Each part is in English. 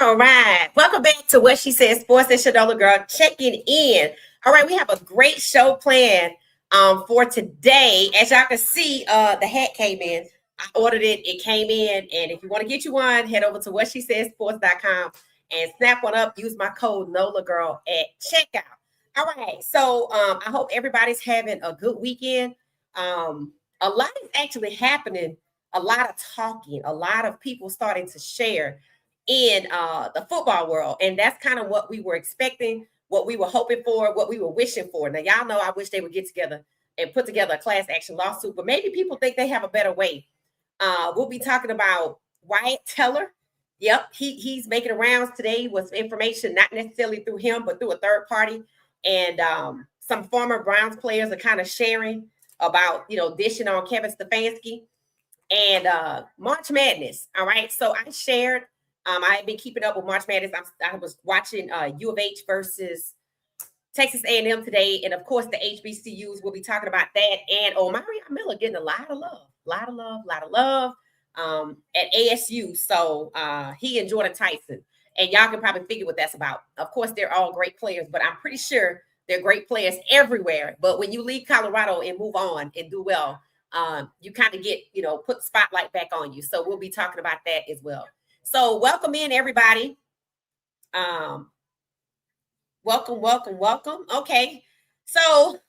All right. Welcome back to What She Said Sports and Shedeur Girl checking in. All right, we have a great show planned for today. As y'all can see, the hat came in. I ordered it, it came in. And if you want to get you one, head over to whatshesaidsports.com and snap one up. Use my code NOLA Girl at checkout. All right. So I hope everybody's having a good weekend. A lot is actually happening, a lot of talking, a lot of people starting to share in the football world. And that's kind of what we were expecting, what we were hoping for, what we were wishing for. Now, y'all know I wish they would get together and put together a class action lawsuit, but maybe people think they have a better way. We'll be talking about Wyatt Teller. Yep, he's making rounds today with information, not necessarily through him, but through a third party. And some former Browns players are kind of sharing about, dishing on Kevin Stefanski and March Madness. All right. So I shared, I've been keeping up with March Madness. I was watching U of H versus Texas A&M today. And of course, the HBCUs, we'll be talking about that. And Omari Miller getting a lot of love at ASU. So he and Jordan Tyson. And y'all can probably figure what that's about. Of course, they're all great players, but I'm pretty sure they're great players everywhere. But when you leave Colorado and move on and do well, you kind of get, put the spotlight back on you. So we'll be talking about that as well. So welcome in, everybody. Welcome. Okay. So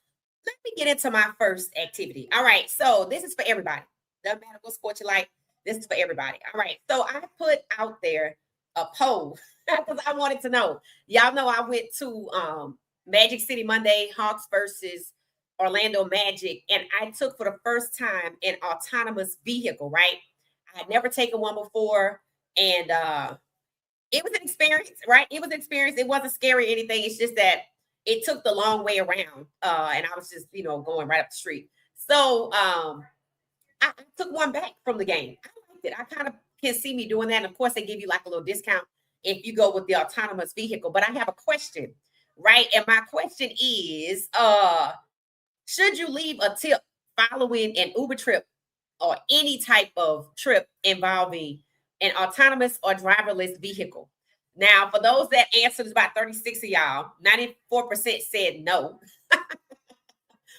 let me get into my first activity. All right. So this is for everybody. Doesn't matter what sport you like. This is for everybody. All right. So I put out there a poll because I wanted to know. Y'all know I went to Magic City Monday, Hawks versus Orlando Magic, and I took for the first time an autonomous vehicle, right? I had never taken one before, and it was an experience, right? It was an experience. It wasn't scary or anything. It's just that it took the long way around, and I was just, going right up the street. So I took one back from the game. I liked it. I kind of can see me doing that. And of course, they give you like a little discount if you go with the autonomous vehicle. But I have a question, right? And my question is, should you leave a tip following an Uber trip or any type of trip involving an autonomous or driverless vehicle? Now, for those that answered, about 36 of y'all, 94% said no.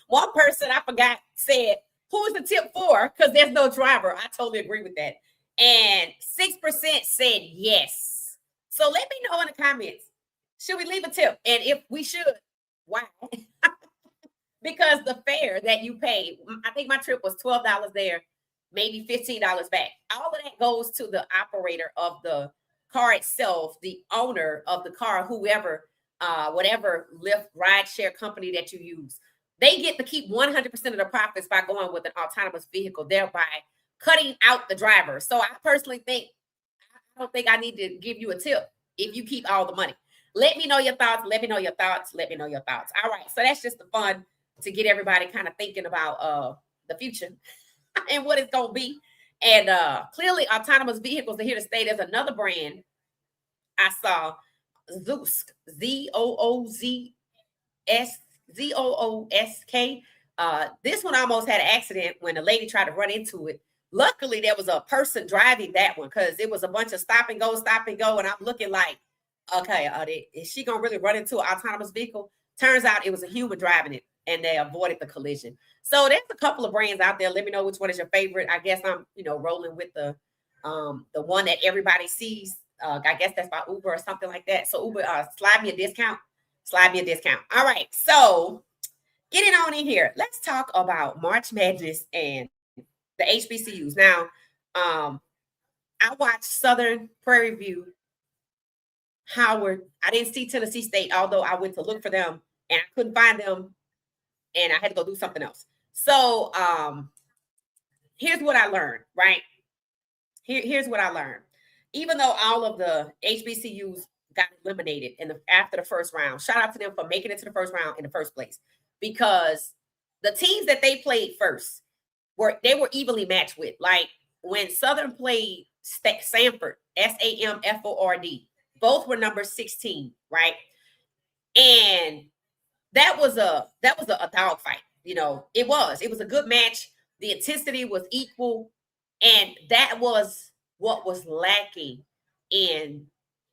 One person I forgot said, who's the tip for? Because there's no driver. I totally agree with that. And 6% said yes. So let me know in the comments, should we leave a tip? And if we should, why? Because the fare that you pay, I think my trip was $12 there, maybe $15 back. All of that goes to the operator of the car itself, the owner of the car, whoever, whatever Lyft rideshare company that you use. They get to keep 100% of the profits by going with an autonomous vehicle, thereby cutting out the driver. So I personally think, I don't think I need to give you a tip if you keep all the money. Let me know your thoughts. All right. So that's just the fun to get everybody kind of thinking about the future and what it's going to be. And clearly autonomous vehicles are here to stay. There's another brand I saw, Zoosk, Zoosk. This one almost had an accident when a lady tried to run into it. Luckily, there was a person driving that one because it was a bunch of stop and go. And I'm looking like, okay, is she going to really run into an autonomous vehicle? Turns out it was a human driving it, and they avoided the collision. So there's a couple of brands out there. Let me know which one is your favorite. I guess I'm, rolling with the one that everybody sees. I guess that's by Uber or something like that. So Uber, slide me a discount. All right. So getting on in here, let's talk about March Madness and the HBCUs. Now, I watched Southern, Prairie View, Howard. I didn't see Tennessee State, although I went to look for them and I couldn't find them and I had to go do something else. So here's what I learned, right? Here's what I learned. Even though all of the HBCUs got eliminated after the first round, shout out to them for making it to the first round in the first place, because the teams that they played first were evenly matched with. Like when Southern played Samford, Samford, both were number 16, right? And that was a dogfight. It was a good match. The intensity was equal, and that was what was lacking in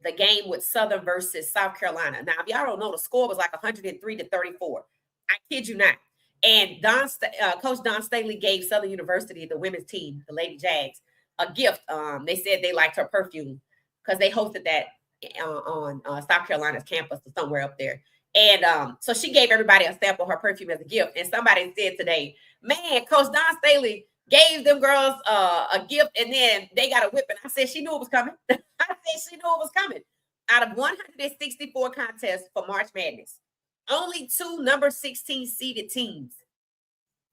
the game with Southern versus South Carolina. Now, if y'all don't know, the score was like 103-34. I kid you not. And Coach Don Staley gave Southern University, the women's team, the Lady Jags, a gift. They said they liked her perfume because they hosted that on South Carolina's campus or somewhere up there. And so she gave everybody a sample of her perfume as a gift. And somebody said today, man, Coach Don Staley gave them girls a gift and then they got a whipping. I said she knew it was coming. I said she knew it was coming. Out of 164 contests for March Madness, only 2 number 16 seeded teams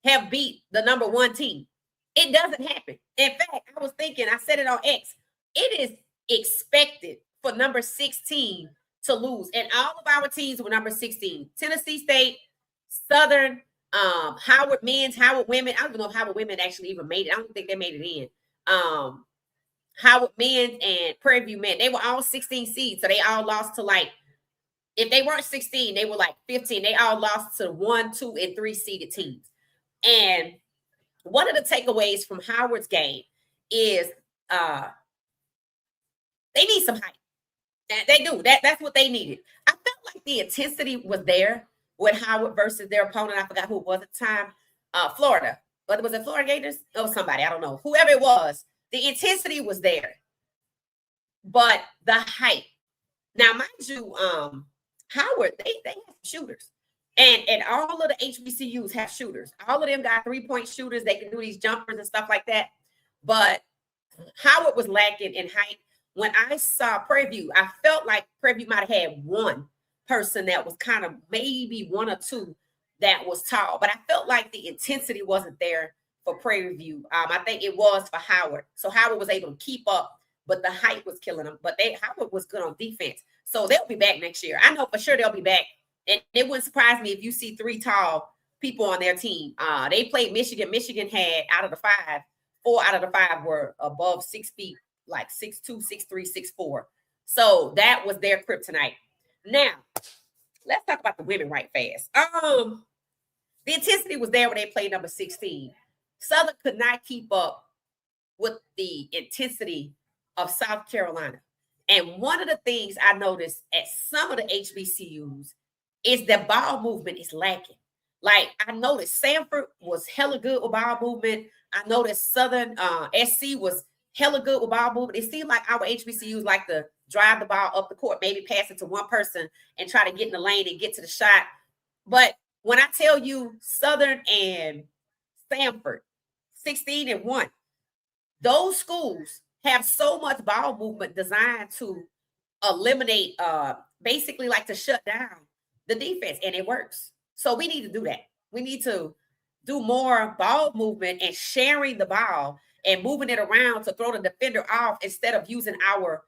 have beat the number 1 team. It doesn't happen. In fact, I was thinking, I said it on X, it is expected for number 16 to lose. And all of our teams were number 16. Tennessee State, Southern, Howard men's, Howard women. I don't even know if Howard women actually even made it. I don't think they made it in. Howard men's and Prairie View men, they were all 16 seeds. So they all lost to, like, if they weren't 16, they were like 15. They all lost to 1, 2, and 3 seeded teams. And one of the takeaways from Howard's game is they need some height. They do. That's what they needed. I felt like the intensity was there with Howard versus their opponent. I forgot who it was at the time. Florida. But was it Florida Gators? Or somebody, I don't know. Whoever it was, the intensity was there. But the height. Now, mind you, Howard, they have shooters. And all of the HBCUs have shooters. All of them got 3-point shooters. They can do these jumpers and stuff like that. But Howard was lacking in height. When I saw Prairie View, I felt like Prairie View might have had one person that was kind of maybe 1 or 2 that was tall. But I felt like the intensity wasn't there for Prairie View. I think it was for Howard. So Howard was able to keep up, but the height was killing them. But Howard was good on defense. So they'll be back next year. I know for sure they'll be back. And it wouldn't surprise me if you see 3 tall people on their team. They played Michigan. Michigan had, out of the 5, 4 out of the 5 were above 6 feet, like 6'2", 6'3", 6'4". So that was their kryptonite. Now, let's talk about the women right fast. The intensity was there when they played number 16. Southern could not keep up with the intensity of South Carolina. And one of the things I noticed at some of the HBCUs is that ball movement is lacking. Like, I noticed Sanford was hella good with ball movement. I noticed Southern SC was hella good with ball movement. It seemed like our HBCUs like to drive the ball up the court, maybe pass it to one person and try to get in the lane and get to the shot. But when I tell you Southern and Sanford, 16-1, those schools have so much ball movement designed to eliminate, basically like to shut down the defense, and it works. So we need to do that. We need to do more ball movement and sharing the ball and moving it around to throw the defender off instead of using our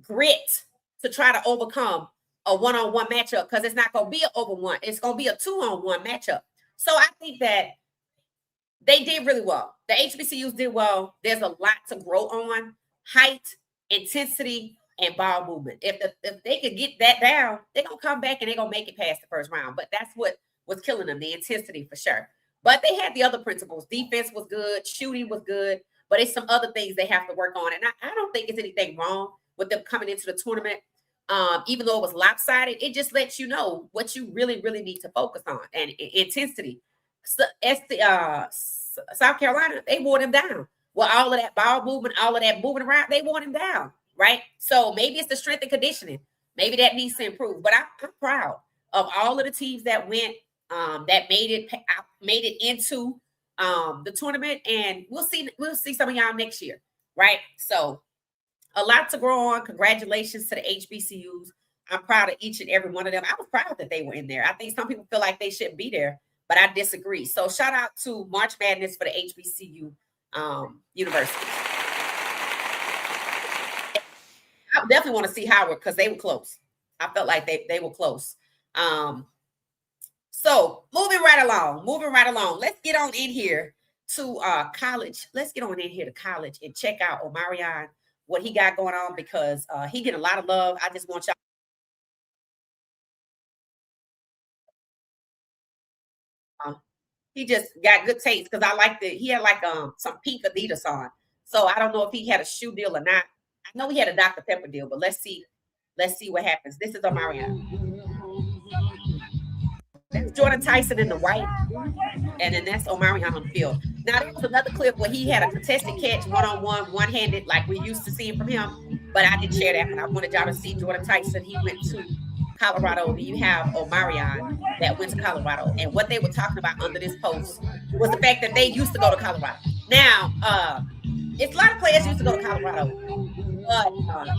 grit to try to overcome a one-on-one matchup, because it's not going to be an over one. It's going to be a 2-on-1 matchup. So I think that they did really well. The HBCUs did well. There's a lot to grow on: height, intensity, and ball movement. If they could get that down, they're going to come back and they're going to make it past the first round. But that's what was killing them, the intensity for sure. But they had the other principles. Defense was good. Shooting was good. But it's some other things they have to work on. And I don't think it's anything wrong with them coming into the tournament. Even though it was lopsided, it just lets you know what you really, really need to focus on. And intensity. So, South Carolina, they wore them down. Well, all of that ball movement, all of that moving around, they wore them down, right? So maybe it's the strength and conditioning. Maybe that needs to improve. But I'm proud of all of the teams that went, that made it into the tournament, and we'll see some of y'all next year, right? So a lot to grow on. Congratulations to the HBCUs. I'm proud of each and every one of them. I was proud that they were in there. I think some people feel like they shouldn't be there, but I disagree. So shout out to March Madness for the HBCU universities. I definitely want to see Howard because they were close. I felt like they were close. So moving right along. Let's get on in here to college. Let's get on in here to college and check out Omarion, what he got going on, because he getting a lot of love. I just want y'all. He just got good taste because I like he had like some pink Adidas on. So I don't know if he had a shoe deal or not. I know he had a Dr. Pepper deal, but let's see. Let's see what happens. This is Omarion. That's Jordan Tyson in the white, and then that's Omarion on the field. Now, there was another clip where he had a contested catch, one-on-one, one-handed, like we used to seeing from him, but I didn't share that one. I wanted y'all to see Jordan Tyson. He went to Colorado. Then you have Omarion that went to Colorado. And what they were talking about under this post was the fact that they used to go to Colorado. Now, it's a lot of players used to go to Colorado. But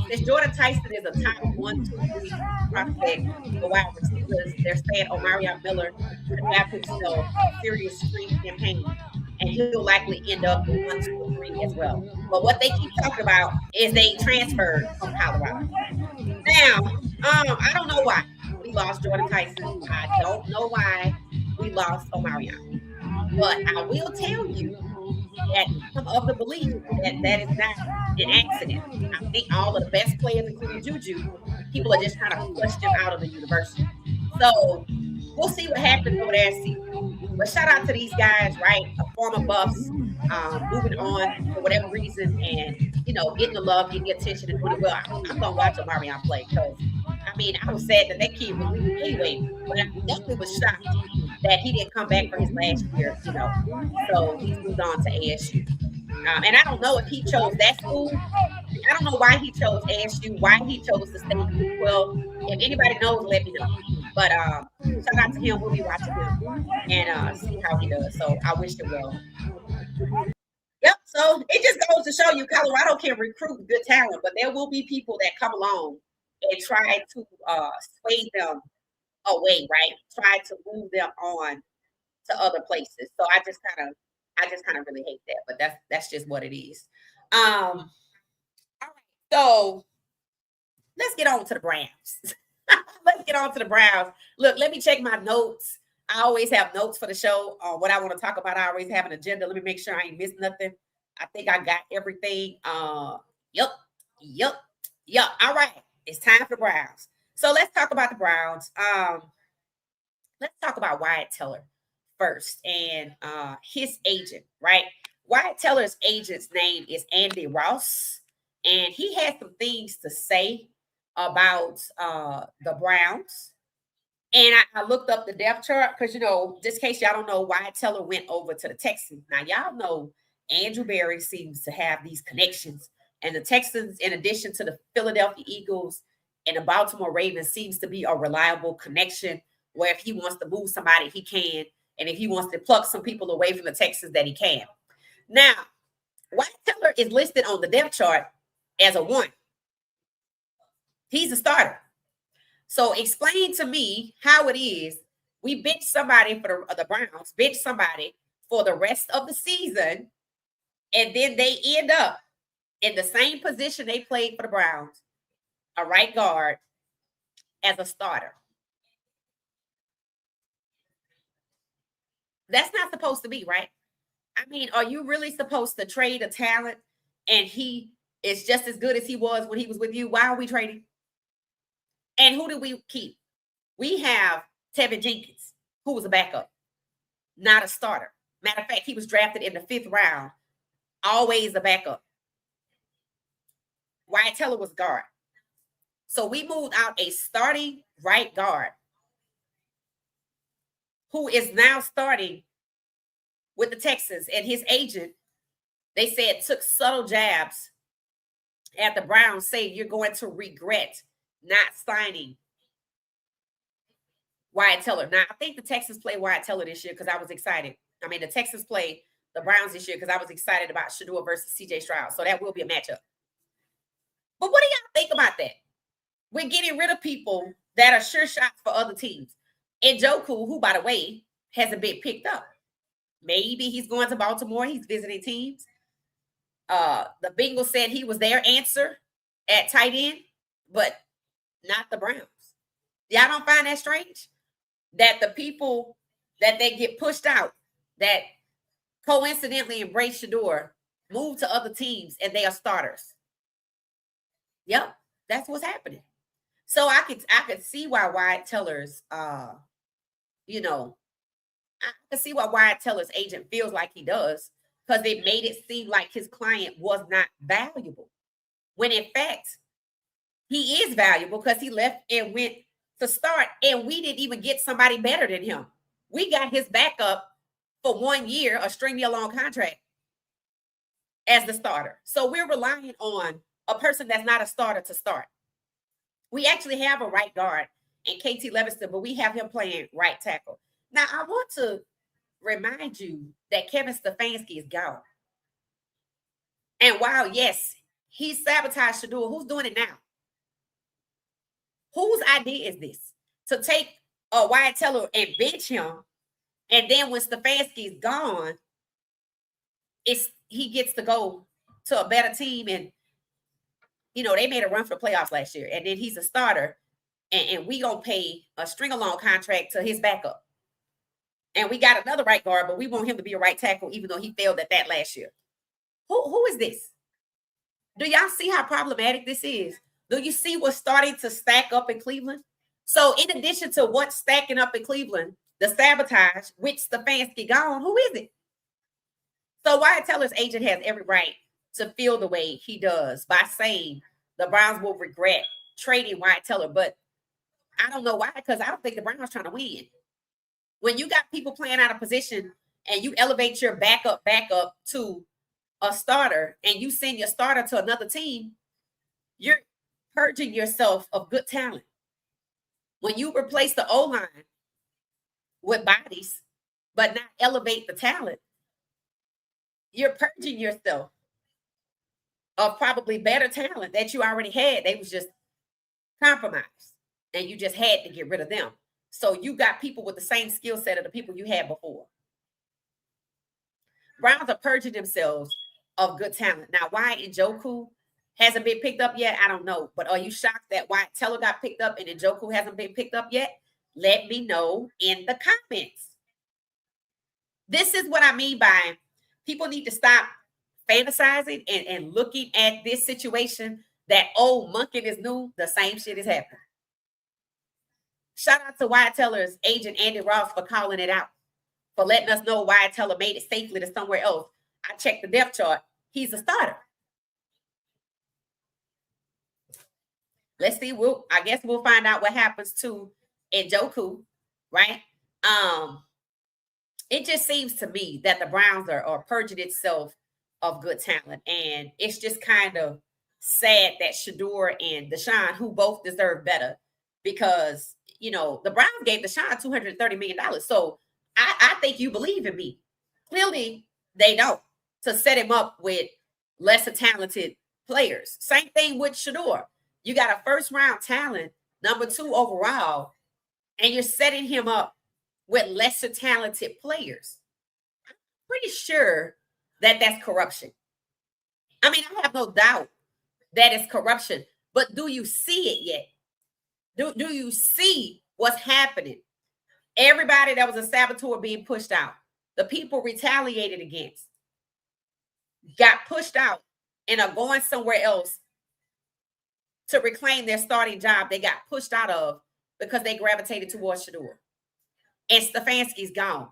since Jordan Tyson is a top 1, 2, 3 prospect for wide receivers, they're saying Omarion Miller could have himself a serious spring campaign, and he'll likely end up in 1, 2, or 3 as well. But what they keep talking about is they transferred from Colorado. Now, I don't know why we lost Jordan Tyson. I don't know why we lost Omarion. But I will tell you that I'm of the belief that that is not an accident. I think all of the best players, including Juju, people are just trying to flush them out of the university. So we'll see what happens over there. See, but shout out to these guys, right? Former Buffs, moving on for whatever reason, and getting the love, getting the attention, and doing it well. I'm gonna watch Omarion play because I mean I was sad that that kid was leaving anyway, but I definitely was shocked that he didn't come back for his last year. So he's moved on to ASU. And I don't know if he chose that school. I don't know why he chose ASU, why he chose to stay in the Big 12. If anybody knows, let me know. But shout out to him. We'll be watching him and see how he does. So I wish him well. Yep. So it just goes to show you Colorado can recruit good talent, but there will be people that come along and try to sway them away, right? Try to move them on to other places. So I just kind of really hate that, but that's just what it is. All right. So let's get on to the Browns. Let's get on to the Browns. Look, let me check my notes. I always have notes for the show on what I want to talk about. I always have an agenda. Let me make sure I ain't missed nothing. I think I got everything. Yep. All right. It's time for the Browns. So let's talk about the Browns. Let's talk about Wyatt Teller first and his agent, right? Wyatt Teller's agent's name is Andy Ross, and he had some things to say about the Browns. And I looked up the depth chart because, just in case y'all don't know, Wyatt Teller went over to the Texans. Now, y'all know Andrew Berry seems to have these connections. And the Texans, in addition to the Philadelphia Eagles and the Baltimore Ravens, seems to be a reliable connection where if he wants to move somebody, he can. And if he wants to pluck some people away from the Texans, that he can. Now, Wyatt Teller is listed on the depth chart as a 1. He's a starter. So explain to me how it is we bench somebody for the Browns, bench somebody for the rest of the season, and then they end up in the same position they played for the Browns, a right guard, as a starter. That's not supposed to be, right? I mean, are you really supposed to trade a talent and he is just as good as he was when he was with you? Why are we trading? And who do we keep? We have Tevin Jenkins, who was a backup, not a starter. Matter of fact, he was drafted in the 5th round, always a backup. Wyatt Teller was guard. So we moved out a starting right guard who is now starting with the Texans, and his agent, they said, took subtle jabs at the Browns, saying you're going to regret not signing Wyatt Teller. Now, I think the Texans play Wyatt Teller this year because I was excited. I mean, the Texans play the Browns this year because I was excited about Shedeur versus CJ Stroud. So that will be a matchup. But what do y'all think about that? We're getting rid of people that are sure shots for other teams. And Njoku, who, by the way, hasn't been picked up. Maybe he's going to Baltimore. He's visiting teams. The Bengals said he was their answer at tight end, but not the Browns. Y'all don't find that strange? That the people that they get pushed out, that coincidentally embrace Shedeur, move to other teams, and they are starters. Yep, that's what's happening. So I could see why Wyatt Teller's, I could see why Wyatt Teller's agent feels like he does, because it made it seem like his client was not valuable. when in fact he is valuable because he left and went to start, and we didn't even get somebody better than him. We got his backup for 1 year, a string year long contract as the starter. So we're relying on a person that's not a starter to start. We actually have a right guard in KT Levingston, but we have him playing right tackle. Now, I want to remind you that Kevin Stefanski is gone. And while, yes, he sabotaged Shedeur, who's doing it now? Whose idea is this? To take a Wyatt Teller and bench him, and then when Stefanski's gone, he gets to go to a better team. And, they made a run for playoffs last year, and then he's a starter, and we going to pay a string-along contract to his backup. And we got another right guard, but we want him to be a right tackle, even though he failed at that last year. Who is this? Do y'all see how problematic this is? Do you see what's starting to stack up in Cleveland? So in addition to what's stacking up in Cleveland, the sabotage, which Stefanski gone, who is it? So Wyatt Teller's agent has every right to feel the way he does by saying the Browns will regret trading Wyatt Teller. But I don't know why, because I don't think the Browns are trying to win. When you got people playing out of position and you elevate your backup to a starter and you send your starter to another team, you're purging yourself of good talent. When you replace the O-line with bodies, but not elevate the talent, you're purging yourself of probably better talent that you already had. They was just compromised, and you just had to get rid of them. So you got people with the same skill set of the people you had before. Browns are purging themselves of good talent. Now, why Njoku hasn't been picked up yet, I don't know. But are you shocked that Wyatt Teller got picked up and Njoku hasn't been picked up yet? Let me know in the comments. This is what I mean by people need to stop fantasizing and looking at this situation that, monkey is new. The same shit is happening. Shout out to Wyatt Teller's agent, Andy Ross, for calling it out, for letting us know Wyatt Teller made it safely to somewhere else. I checked the depth chart. He's a starter. Let's see. I guess we'll find out what happens to Njoku, right? It just seems to me that the Browns are purging itself of good talent. And it's just kind of sad that Shedeur and Deshaun, who both deserve better, because, the Browns gave Deshaun $230 million. So I think you believe in me. Clearly, they don't, to set him up with lesser talented players. Same thing with Shedeur. You got a first-round talent, number 2 overall, and you're setting him up with lesser talented players. I'm pretty sure that that's corruption. I mean, I have no doubt that it's corruption, but do you see it yet? Do you see what's happening? Everybody that was a saboteur being pushed out, the people retaliated against, got pushed out and are going somewhere else to reclaim their starting job they got pushed out of because they gravitated towards Shedeur. And Stefanski's gone.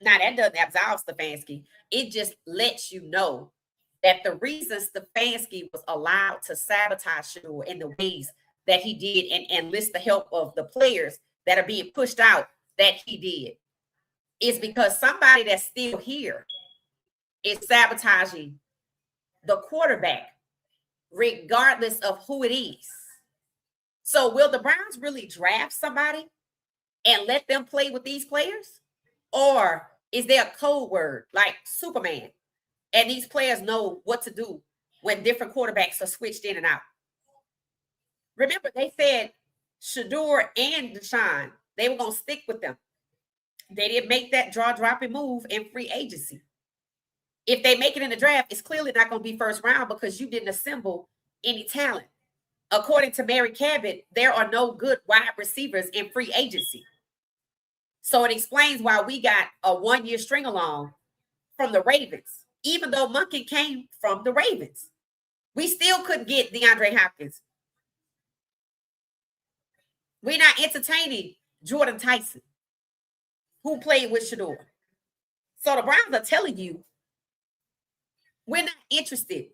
Now, that doesn't absolve Stefanski. It just lets you know that the reason Stefanski was allowed to sabotage Shedeur in the ways that he did and enlist the help of the players that are being pushed out that he did is because somebody that's still here is sabotaging the quarterback, regardless of who it is. So will the Browns really draft somebody and let them play with these players? Or is there a code word like Superman and these players know what to do when different quarterbacks are switched in and out? Remember, they said Shedeur and Deshaun, they were going to stick with them. They didn't make that jaw-dropping move in free agency. If they make it in the draft, it's clearly not going to be first round because you didn't assemble any talent. According to Mary Cabot, there are no good wide receivers in free agency. So it explains why we got a 1-year string along from the Ravens. Even though Monkey came from the Ravens, we still couldn't get DeAndre Hopkins. We're not entertaining Jordan Tyson, who played with Shedeur. So the Browns are telling you We're not interested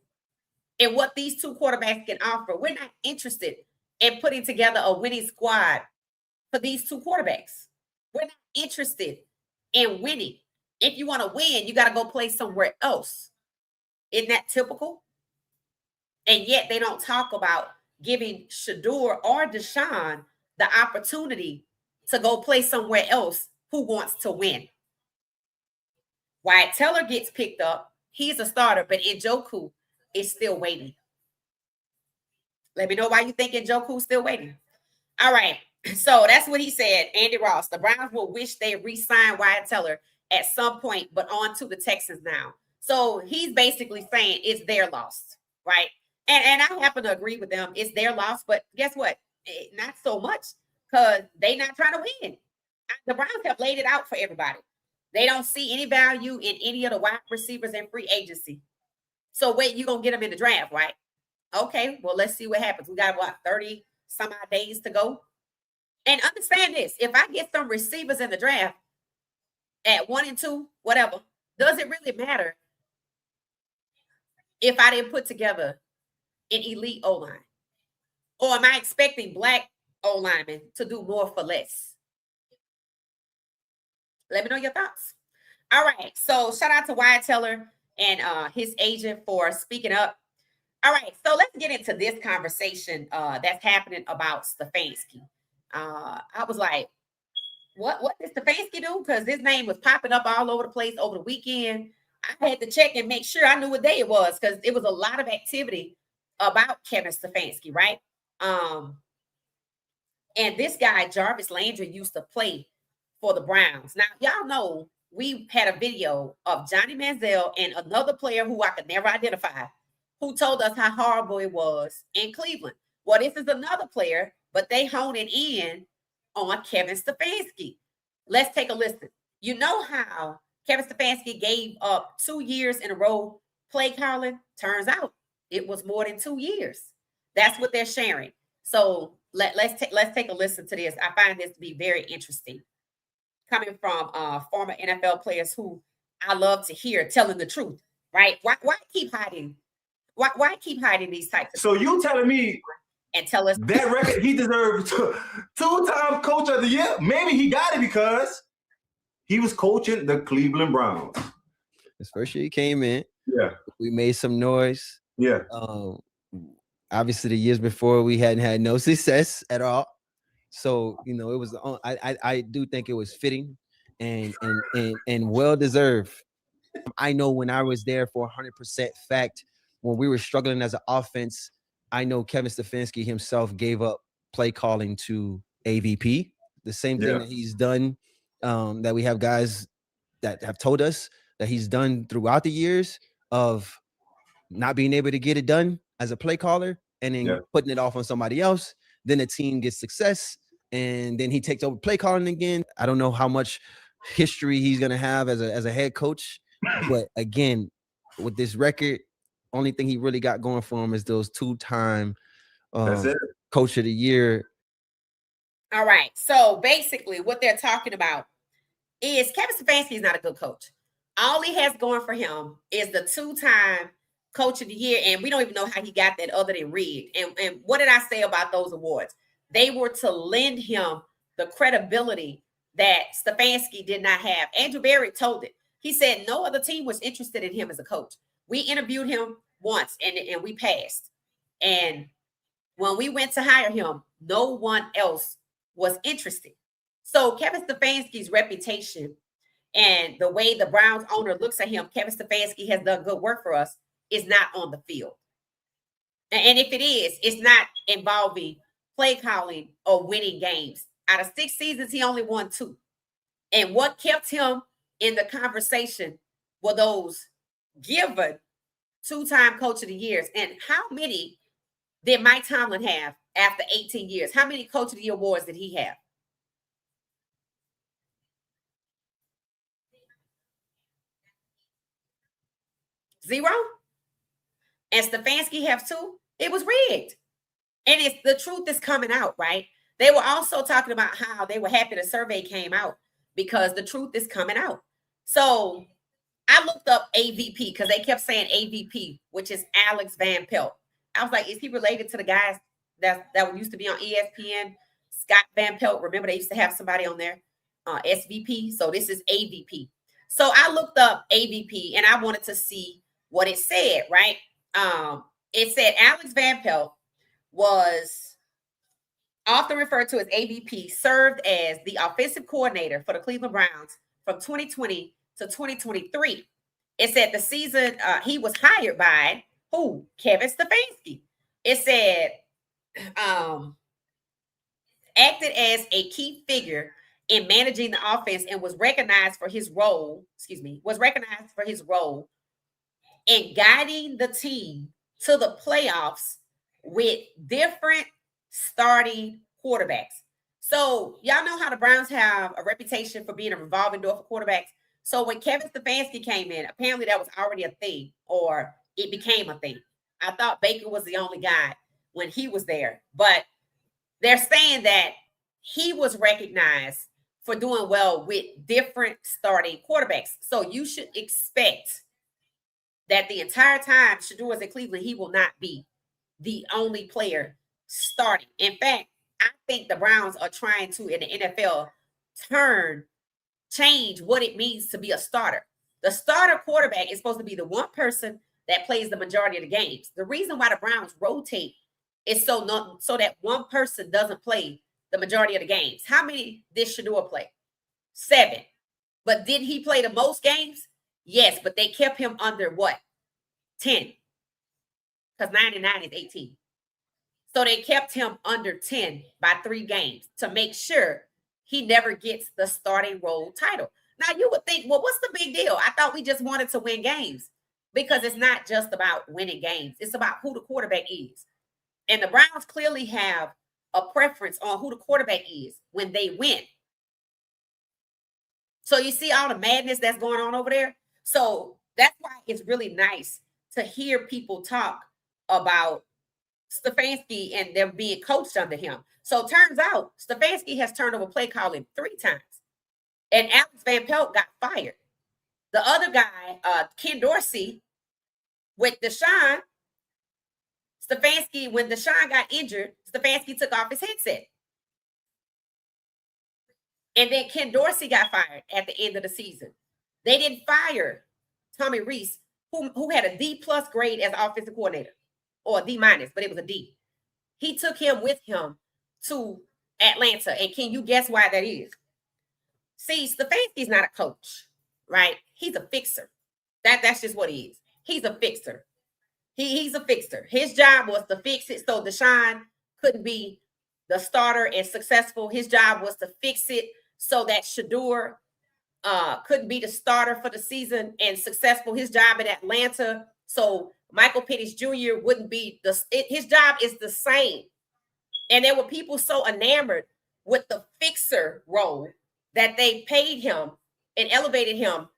in what these two quarterbacks can offer. We're not interested in putting together a winning squad for these two quarterbacks. We're not interested in winning. If you want to win, you got to go play somewhere else. Isn't that typical? And yet they don't talk about giving Shedeur or Deshaun the opportunity to go play somewhere else who wants to win. Wyatt Teller gets picked up. He's a starter, but Njoku is still waiting. Let me know why you think Njoku's still waiting. All right. So that's what he said. Andy Ross. The Browns will wish they re-signed Wyatt Teller at some point, but on to the Texans now. So he's basically saying it's their loss, right? And I happen to agree with them. It's their loss, but guess what? Not so much, because they're not trying to win. The Browns have laid it out for everybody. They don't see any value in any of the wide receivers in free agency. So wait, you're going to get them in the draft, right? Okay, well, let's see what happens. We got, 30 some odd days to go? And understand this. If I get some receivers in the draft at 1 and 2, whatever, does it really matter if I didn't put together an elite O-line? Or am I expecting black O-linemen to do more for less? Let me know your thoughts. All right. So shout out to Wyatt Teller and his agent for speaking up. All right. So let's get into this conversation that's happening about Stefanski. I was like, what did Stefanski do? Because his name was popping up all over the place over the weekend. I had to check and make sure I knew what day it was, because it was a lot of activity about Kevin Stefanski, right? And this guy, Jarvis Landry, used to play for the Browns. Now, y'all know we had a video of Johnny Manziel and another player who I could never identify, who told us how horrible it was in Cleveland. Well, this is another player, but they honing in on Kevin Stefanski. Let's take a listen. You know how Kevin Stefanski gave up 2 years in a row play calling? Turns out it was more than 2 years. That's what they're sharing. So let's take a listen to this. I find this to be very interesting, coming from former NFL players who I love to hear telling the truth, right? Why keep hiding? Why keep hiding these types of So you telling me and tell us that record he deserved 2-time coach of the year? Maybe he got it because he was coaching the Cleveland Browns. His first year he came in. Yeah. We made some noise. Yeah. Obviously the years before we hadn't had no success at all. So, it was I do think it was fitting and well deserved. I know when I was there for 100% fact, when we were struggling as an offense, I know Kevin Stefanski himself gave up play calling to AVP. The same thing that he's done, that we have guys that have told us that he's done throughout the years of not being able to get it done as a play caller and then putting it off on somebody else. Then the team gets success and then he takes over play calling again. I don't know how much history he's going to have as a head coach. But again, with this record, only thing he really got going for him is those 2-time coach of the year. All right. So basically what they're talking about is Kevin Stefanski is not a good coach. All he has going for him is the 2-time coach of the year. And we don't even know how he got that other than rigged. And what did I say about those awards? They were to lend him the credibility that Stefanski did not have. Andrew Berry told it. He said no other team was interested in him as a coach. We interviewed him once and we passed. And when we went to hire him, no one else was interested. So Kevin Stefanski's reputation and the way the Browns owner looks at him, Kevin Stefanski has done good work for us, is not on the field. And if it is, it's not involving play calling or winning games. Out of 6 seasons, he only won 2. And what kept him in the conversation were those given 2-time coach of the years. And how many did Mike Tomlin have after 18 years? How many coach of the year awards did he have? 0. And Stefanski have 2. It was rigged. And it's the truth is coming out, right? They were also talking about how they were happy the survey came out because the truth is coming out. So I looked up AVP because they kept saying AVP, which is Alex Van Pelt. I was like, is he related to the guys that used to be on ESPN? Scott Van Pelt. Remember, they used to have somebody on there, SVP. So this is AVP. So I looked up AVP and I wanted to see what it said, right? It said Alex Van Pelt was often referred to as AVP, served as the offensive coordinator for the Cleveland Browns from 2020 to 2023. It said the season he was hired by who? Kevin Stefanski. It said acted as a key figure in managing the offense and was recognized for his role, in guiding the team to the playoffs with different starting quarterbacks. So y'all know how the Browns have a reputation for being a revolving door for quarterbacks. So when Kevin Stefanski came in, apparently that was already a thing, or it became a thing. I thought Baker was the only guy when he was there, but they're saying that he was recognized for doing well with different starting quarterbacks. So you should expect that the entire time Shedeur is in Cleveland, he will not be the only player starting. In fact, I think the Browns are trying to, in the NFL, change what it means to be a starter. The starter quarterback is supposed to be the one person that plays the majority of the games. The reason why the Browns rotate is so that one person doesn't play the majority of the games. How many did Shedeur play? 7. But did he play the most games? Yes, but they kept him under what? 10. Because 99 is 18. So they kept him under 10 by 3 games to make sure he never gets the starting role title. Now you would think, well, what's the big deal? I thought we just wanted to win games, because it's not just about winning games. It's about who the quarterback is. And the Browns clearly have a preference on who the quarterback is when they win. So you see all the madness that's going on over there. So that's why it's really nice to hear people talk about Stefanski and them being coached under him. So it turns out Stefanski has turned over play calling 3 times. And Alex Van Pelt got fired. The other guy, Ken Dorsey, with Deshaun, Stefanski, when Deshaun got injured, Stefanski took off his headset. And then Ken Dorsey got fired at the end of the season. They didn't fire Tommy Reese, who had a D+ grade as offensive coordinator, or a D-, but it was a D. He took him with him to Atlanta. And can you guess why that is? See, Stefanski's not a coach, right? He's a fixer. That's just what he is. He's a fixer. He's a fixer. His job was to fix it so Deshaun couldn't be the starter and successful. His job was to fix it so that Shedeur couldn't be the starter for the season and successful. His job in Atlanta, so Michael Penix Jr. wouldn't be his job is the same. And there were people so enamored with the fixer role that they paid him and elevated him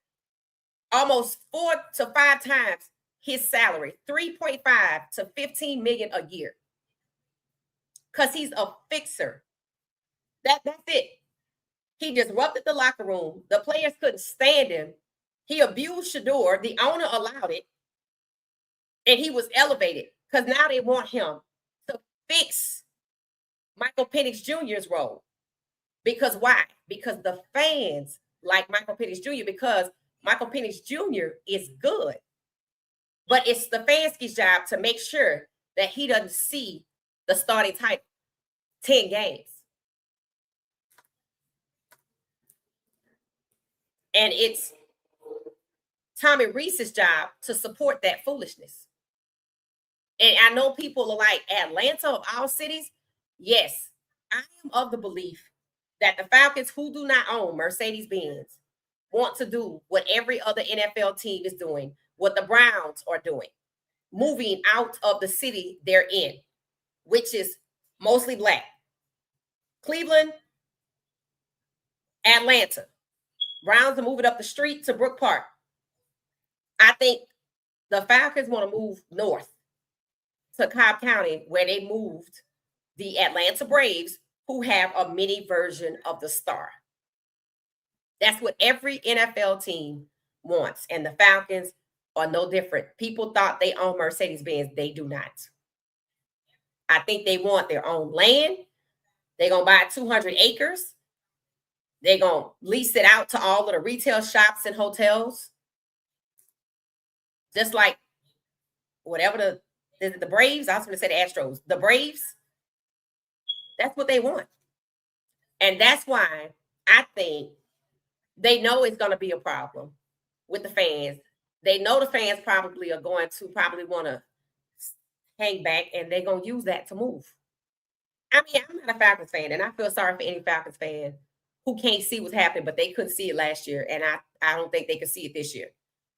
almost 4 to 5 times his salary, 3.5 to 15 million a year. Because he's a fixer. That's it. He disrupted the locker room. The players couldn't stand him. He abused Shedeur. The owner allowed it. And he was elevated because now they want him to fix Michael Penix Jr.'s role. Because why? Because the fans like Michael Penix Jr. because Michael Penix Jr. is good. But it's Stefanski's job to make sure that he doesn't see the starting type 10 games. And it's Tommy Reese's job to support that foolishness. And I know people are like, Atlanta of all cities. Yes, I am of the belief that the Falcons, who do not own Mercedes-Benz, want to do what every other NFL team is doing, what the Browns are doing, moving out of the city they're in, which is mostly Black. Cleveland, Atlanta. Browns are moving up the street to Brook Park. I think the Falcons want to move north to Cobb County, where they moved the Atlanta Braves, who have a mini version of the Star. That's what every NFL team wants, and the Falcons are no different. People thought they own Mercedes-Benz. They do not. I think they want their own land. They're going to buy 200 acres. They're going to lease it out to all of the retail shops and hotels. Just like whatever the Braves, I was going to say the Astros, the Braves, that's what they want. And that's why I think they know it's going to be a problem with the fans. They know the fans probably are going to want to hang back, and they're going to use that to move. I mean, I'm not a Falcons fan, and I feel sorry for any Falcons fan who can't see what's happening, but they couldn't see it last year, and I don't think they could see it this year.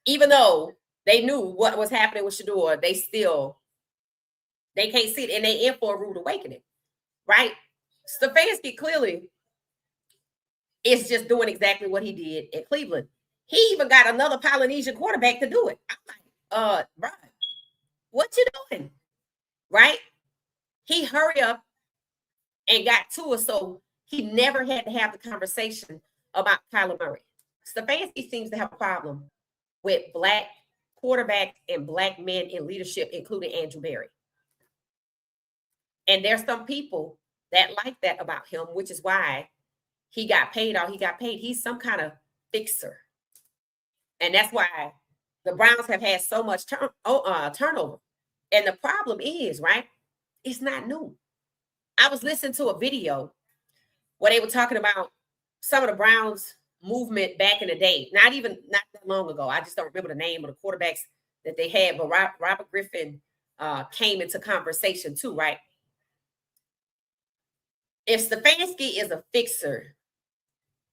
Even though they knew what was happening with Shedeur, they can't see it, and they in for a rude awakening, right? Stefanski clearly is just doing exactly what he did at Cleveland. He even got another Polynesian quarterback to do it. I'm like, bro, what you doing? Right? He hurry up and got to us, so he never had to have the conversation about Kyler Murray. Stefanski seems to have a problem with Black quarterbacks and Black men in leadership, including Andrew Berry. And there's some people that like that about him, which is why he got paid all he got paid. He's some kind of fixer. And that's why the Browns have had so much turnover. And the problem is, right, it's not new. I was listening to a video where they were talking about some of the Browns movement back in the day. Not that long ago. I just don't remember the name of the quarterbacks that they had, but Robert Griffin came into conversation too, right? If Stefanski is a fixer,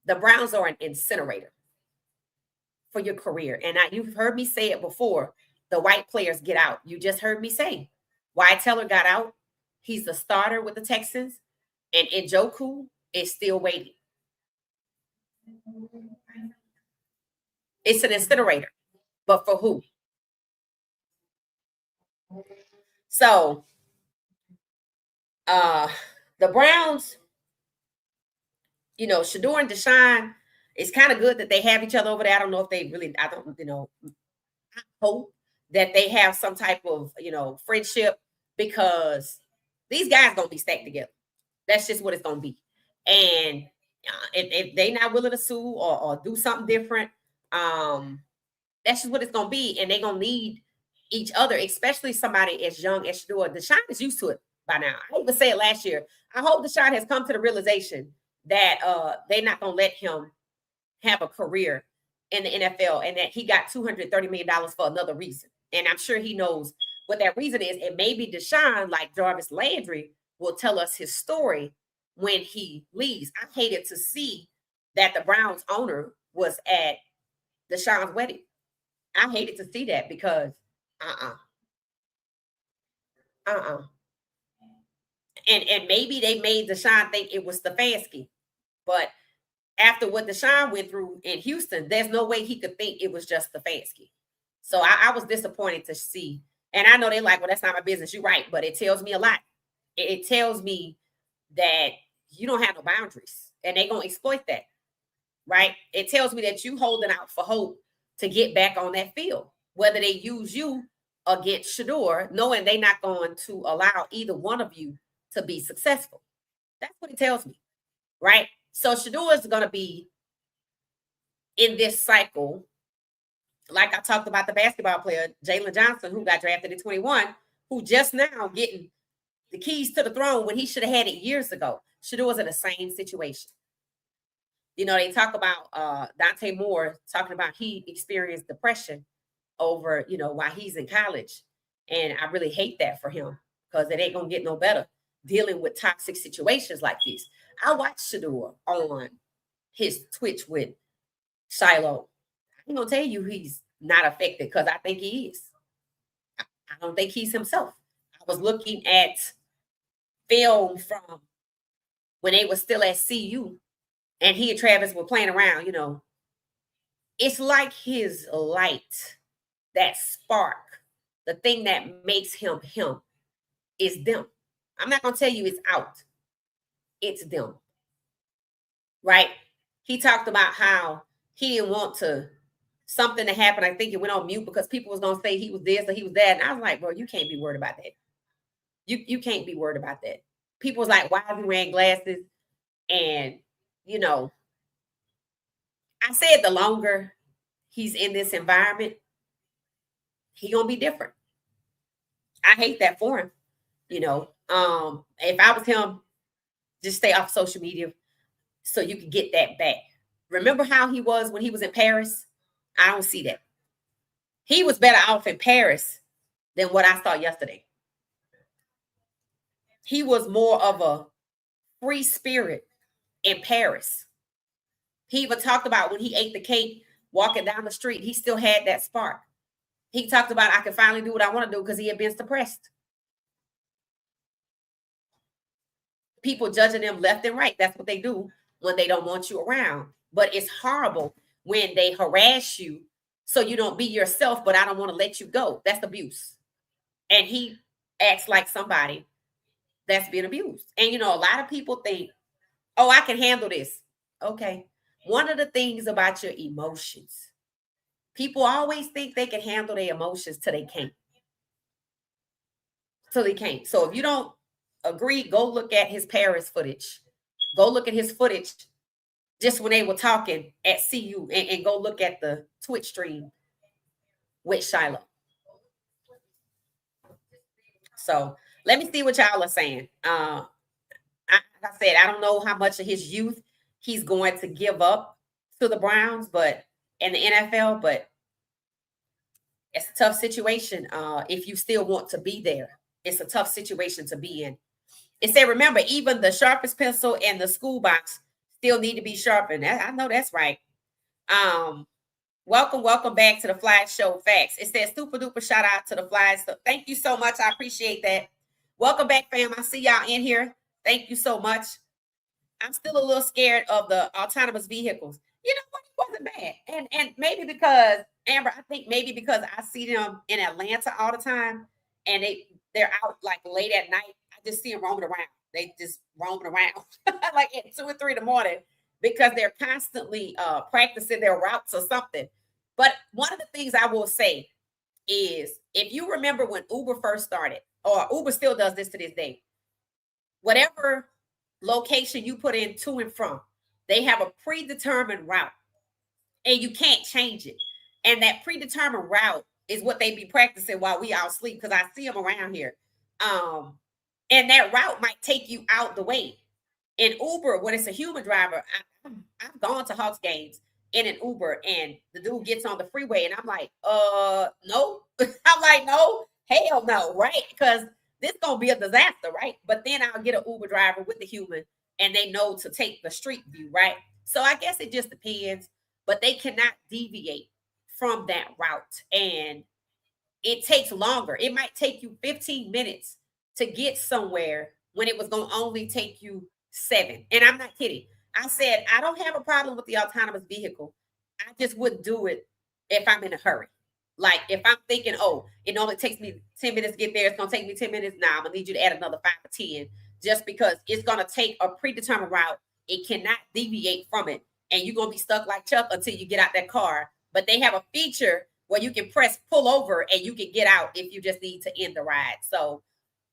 the Browns are an incinerator for your career. And you've heard me say it before. The white players get out. You just heard me say Wyatt Teller got out. He's the starter with the Texans. And Njoku is still waiting. It's an incinerator. But for who? So, the Browns, Shedeur and Deshaun, it's kind of good that they have each other over there. I don't know if they really, I hope that they have some type of, friendship, because these guys going to be stacked together. That's just what it's going to be. And if they're not willing to sue or do something different, that's just what it's going to be. And they're going to need each other, especially somebody as young as Shedeur. Deshaun is used to it by now. I even said last year, I hope Deshaun has come to the realization that they're not going to let him have a career in the NFL, and that he got $230 million for another reason. And I'm sure he knows what that reason is. And maybe Deshaun, like Jarvis Landry, will tell us his story when he leaves. I hated to see that the Browns owner was at Deshaun's wedding. I hated to see that, because And maybe they made Deshaun think it was Stefanski. But after what Deshaun went through in Houston, there's no way he could think it was just Stefanski. So I was disappointed to see. And I know they're like, well, that's not my business. You're right. But it tells me a lot. It tells me that you don't have no boundaries, and they're going to exploit that, right? It tells me that you holding out for hope to get back on that field, whether they use you against Shedeur, knowing they're not going to allow either one of you to be successful. That's what it tells me, right? So Shedeur is going to be in this cycle, like I talked about the basketball player, Jalen Johnson, who got drafted in 21, who just now getting the keys to the throne when he should have had it years ago. Shedeur was in the same situation. They talk about Dante Moore talking about he experienced depression over, while he's in college. And I really hate that for him, because it ain't going to get no better dealing with toxic situations like this. I watched Shedeur on his Twitch with Shilo. I'm going to tell you he's not affected, because I think he is. I don't think he's himself. I was looking at film from when they were still at CU, and he and Travis were playing around, It's like his light, that spark, the thing that makes him him, is them. I'm not going to tell you it's out. It's them. Right? He talked about how he didn't want to something that happened. I think it went on mute because people was gonna say he was this or he was that. And I was like, bro, you can't be worried about that. You can't be worried about that. People was like, why is he wearing glasses? And you know, I said the longer he's in this environment, he gonna be different. I hate that for him. You know, if I was him, just stay off social media so you can get that back. Remember how he was when he was in Paris? I don't see that. He was better off in Paris than what I saw yesterday. He was more of a free spirit in Paris. He even talked about when he ate the cake walking down the street, he still had that spark. He talked about, I can finally do what I want to do because he had been suppressed. People judging them left and right. That's what they do when they don't want you around. But it's horrible when they harass you so you don't be yourself, but I don't want to let you go. That's abuse. And he acts like somebody that's been abused. And, you know, a lot of people think, oh, I can handle this. Okay. One of the things about your emotions, people always think they can handle their emotions till they can't. So they can't. So if you don't agree, go look at his Paris footage. Go look at his footage just when they were talking at CU and go look at the Twitch stream with Shilo. So let me see what y'all are saying. Like I said, I don't know how much of his youth he's going to give up to the Browns, but in the NFL, but it's a tough situation if you still want to be there. It's a tough situation to be in. It said, remember, even the sharpest pencil and the school box still need to be sharpened. I know that's right. Welcome back to the Fly Show Facts. It says super duper shout out to the Flies. So thank you so much. I appreciate that. Welcome back, fam. I see y'all in here. Thank you so much. I'm still a little scared of the autonomous vehicles. You know what? It wasn't bad. And maybe because, Amber, I think maybe because I see them in Atlanta all the time and they're out like late at night. I just see them roaming around. They just roaming around like at 2 or 3 in the morning because they're constantly practicing their routes or something. But one of the things I will say is if you remember when Uber first started, or Uber still does this to this day, whatever location you put in to and from, they have a predetermined route and you can't change it. And that predetermined route is what they be practicing while we all sleep because I see them around here. And that route might take you out the way. In Uber, when it's a human driver, I've gone to Hawks games in an Uber and the dude gets on the freeway and I'm like, no. I'm like, no, hell no, right? Because this gonna be a disaster, right? But then I'll get an Uber driver with the human and they know to take the street view, right? So I guess it just depends, but they cannot deviate from that route. And it takes longer. It might take you 15 minutes to get somewhere when it was gonna only take you 7. And I'm not kidding. I said, I don't have a problem with the autonomous vehicle. I just wouldn't do it if I'm in a hurry. Like if I'm thinking, oh, it only takes me 10 minutes to get there. It's going to take me 10 minutes. Now I'm going to need you to add another 5 or 10 just because it's going to take a predetermined route. It cannot deviate from it. And you're going to be stuck like Chuck until you get out that car. But they have a feature where you can press pull over and you can get out if you just need to end the ride. So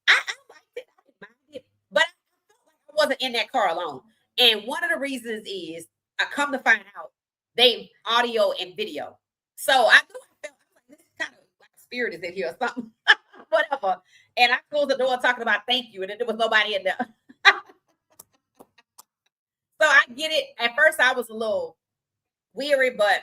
I liked it. I didn't mind it. But I felt like I wasn't in that car alone. And one of the reasons is I come to find out they audio and video. So I felt like this is kind of like a spirit is in here or something, whatever. And I closed the door talking about thank you, and then there was nobody in there. So I get it. At first, I was a little weary, but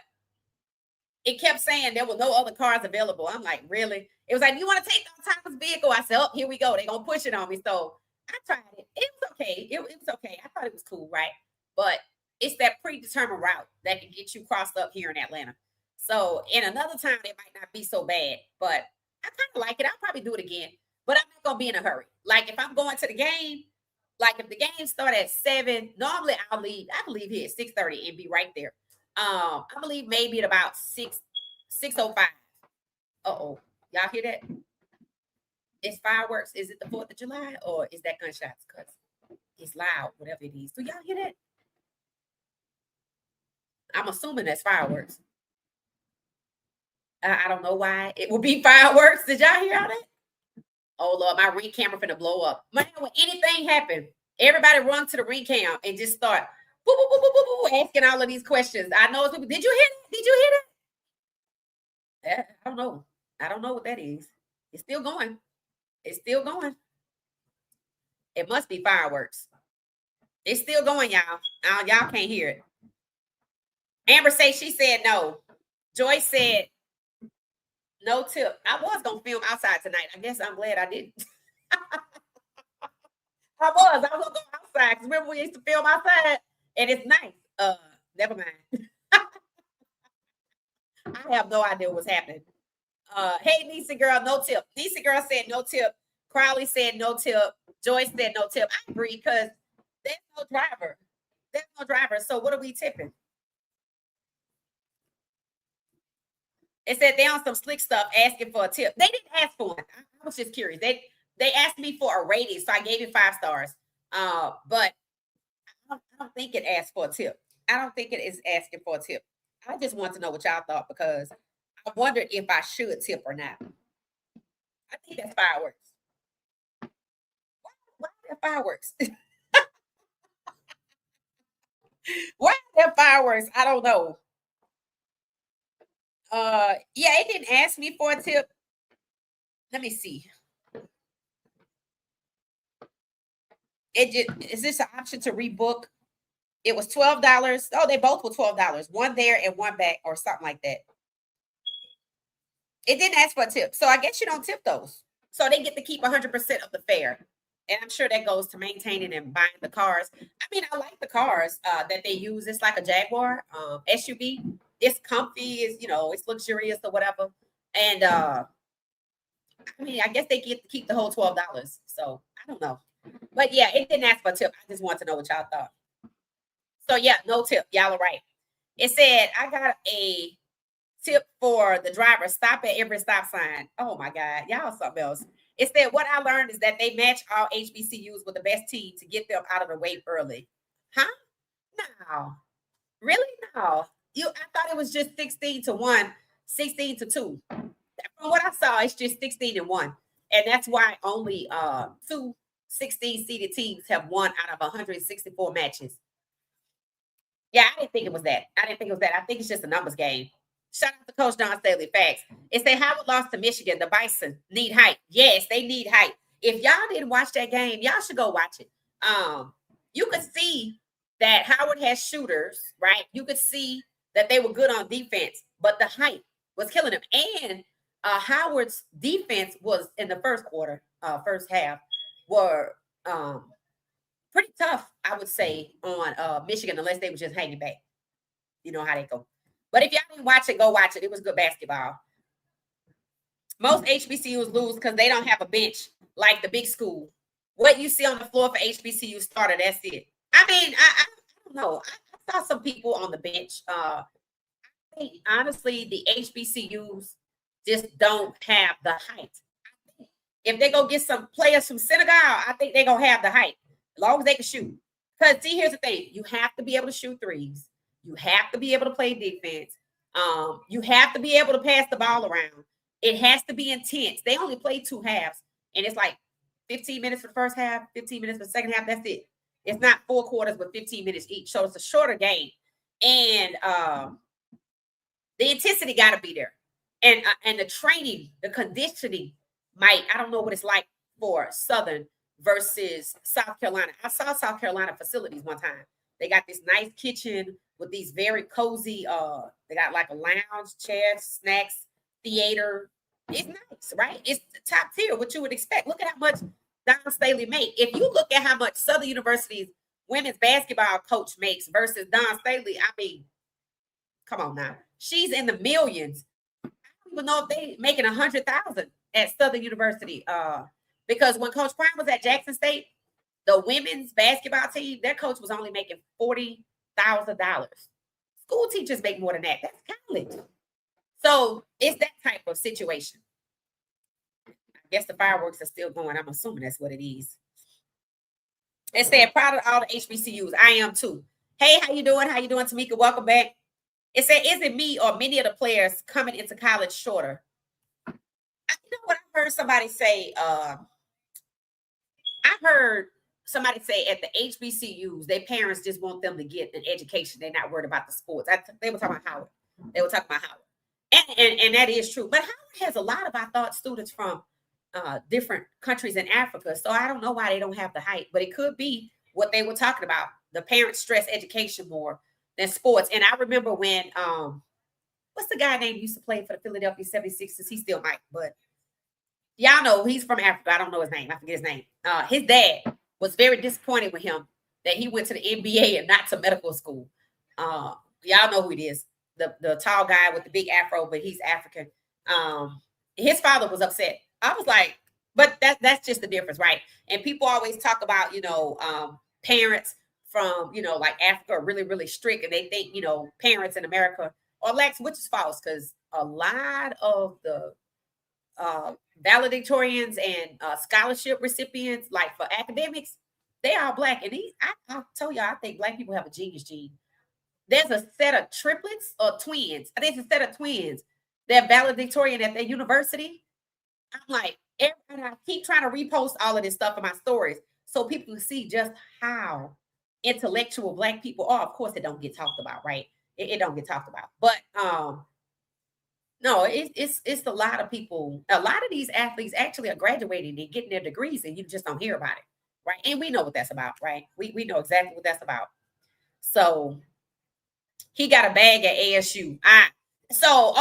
it kept saying there were no other cars available. I'm like, really? It was like, you want to take the autonomous vehicle? I said, oh, here we go. They're going to push it on me. So I tried it. It was okay. It was okay. I thought it was cool, right? But it's that predetermined route that can get you crossed up here in Atlanta. So in another time, it might not be so bad, but I kind of like it. I'll probably do it again, but I'm not going to be in a hurry. Like if I'm going to the game, like if the game start at 7, normally I can leave here at 6:30 and be right there. I believe maybe at about 6:05. Uh-oh. Y'all hear that? It's fireworks. Is it the 4th of July or is that gunshots? Because it's loud, whatever it is. Do y'all hear that? I'm assuming that's fireworks. I don't know why it will be fireworks. Did y'all hear all that? Oh Lord, my ring camera finna blow up. Man, when anything happen, everybody run to the ring cam and just start boop, boop, boop, boop, boop, boop, asking all of these questions. I know it's people. Did you hear that? Did you hear that? I don't know. I don't know what that is. It's still going. It's still going. It must be fireworks. It's still going, y'all. Y'all can't hear it. Amber say she said no. Joyce said no tip. I was gonna film outside tonight. I guess I'm glad I didn't. I was gonna go outside because remember we used to film outside and it's nice. Never mind. I have no idea what's happening. Hey, Nisa girl, no tip. Nisa girl said no tip. Crowley said no tip. Joyce said no tip. I agree because there's no driver. There's no driver. So what are we tipping? It said they on some slick stuff asking for a tip. They didn't ask for one. I was just curious. They asked me for a rating, so I gave it 5 stars. But I don't think it asked for a tip. I don't think it is asking for a tip. I just want to know what y'all thought because I wondered if I should tip or not. I think that's fireworks. Why are there fireworks? Why are there fireworks? I don't know. Yeah, it didn't ask me for a tip. Let me see. Is this an option to rebook? It was $12. Oh, they both were $12. One there and one back or something like that. It didn't ask for a tip. So I guess you don't tip those. So they get to keep 100% of the fare. And I'm sure that goes to maintaining and buying the cars. I mean, I like the cars that they use. It's like a Jaguar SUV. It's comfy. It's luxurious or whatever. And I mean, I guess they get to keep the whole $12. So I don't know. But yeah, it didn't ask for a tip. I just want to know what y'all thought. So yeah, no tip. Y'all are right. It said, I got a tip for the driver. Stop at every stop sign. Oh my God. Y'all something else. It said, what I learned is that they match all HBCUs with the best team to get them out of the way early. Huh? No. Really? No. I thought it was just 16-1, 16-2. From what I saw, it's just 16-1. And that's why only 2 16-seeded teams have won out of 164 matches. Yeah, I didn't think it was that. I think it's just a numbers game. Shout out to Coach Don Staley. Facts. It said Howard lost to Michigan. The Bison need height. Yes, they need height. If y'all didn't watch that game, y'all should go watch it. You could see that Howard has shooters, right? You could see that they were good on defense, but the height was killing them. And Howard's defense was in the first quarter, first half, were pretty tough, I would say, on Michigan, unless they were just hanging back. You know how they go. But if y'all didn't watch it, go watch it. It was good basketball. Most HBCUs lose because they don't have a bench like the big school. What you see on the floor for HBCU starter, that's it. I mean, I don't know. I saw some people on the bench. I think, honestly, the HBCUs just don't have the height. If they go get some players from Senegal, I think they're going to have the height, as long as they can shoot. Because, see, here's the thing. You have to be able to shoot threes. You have to be able to play defense. You have to be able to pass the ball around. It has to be intense. They only play 2 halves, and it's like 15 minutes for the first half, 15 minutes for the second half. That's it. It's not 4 quarters, but 15 minutes each. So it's a shorter game. And the intensity got to be there. And the training, the conditioning I don't know what it's like for Southern versus South Carolina. I saw South Carolina facilities one time. They got this nice kitchen with these very cozy, they got like a lounge, chairs, snacks, theater. It's nice, right? It's the top tier, what you would expect. Look at how much Don Staley makes. If you look at how much Southern University's women's basketball coach makes versus Don Staley, I mean, come on now. She's in the millions. I don't even know if they making 100,000 at Southern University. Because when Coach Prime was at Jackson State, the women's basketball team, their coach was only making $40,000. School teachers make more than that. That's college. So it's that type of situation. I guess the fireworks are still going. I'm assuming that's what it is. It said, proud of all the HBCUs. I am too. Hey, how you doing? How you doing, Tamika? Welcome back. It said, is it me or many of the players coming into college shorter? You know what I heard somebody say? I heard somebody say at the HBCUs, their parents just want them to get an education. They're not worried about the sports. They were talking about Howard. They were talking about Howard. And that is true. But Howard has a lot of, I thought, students from different countries in Africa. So I don't know why they don't have the hype, but it could be what they were talking about. The parents stress education more than sports. And I remember when, what's the guy name used to play for the Philadelphia 76ers? He still might, but y'all know he's from Africa. I don't know his name. I forget his name. His dad was very disappointed with him that he went to the NBA and not to medical school. Y'all know who it is. The tall guy with the big afro, but he's African. His father was upset. I was like, but that's just the difference, right? And people always talk about, parents from, like Africa are really, really strict, and they think, parents in America are lax, which is false, because a lot of the valedictorians and scholarship recipients, like for academics, they are Black. And I'll tell you, I think Black people have a genius gene. There's a set of triplets or twins. I think it's a set of twins. They're valedictorian at their university. I'm like, I keep trying to repost all of this stuff in my stories so people can see just how intellectual Black people are. Of course, it don't get talked about, right? It don't get talked about. But no, it's a lot of people. A lot of these athletes actually are graduating and getting their degrees, and you just don't hear about it, right? And we know what that's about, right? We know exactly what that's about. So he got a bag at ASU. So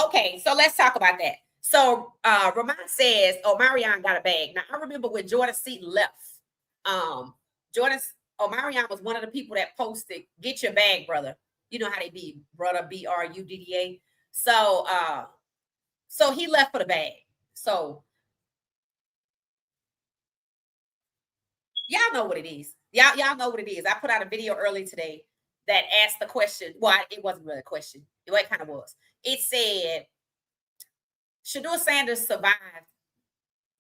let's talk about that. So Ramon says, Omarion got a bag. Now I remember when Jordan Seaton left. Omarion was one of the people that posted, "Get your bag, brother." You know how they be, brother, BRUDDA. So he left for the bag. So y'all know what it is. Y'all know what it is. I put out a video early today that asked the question. Well, it wasn't really a question. It kind of was. It said, Shedeur Sanders survived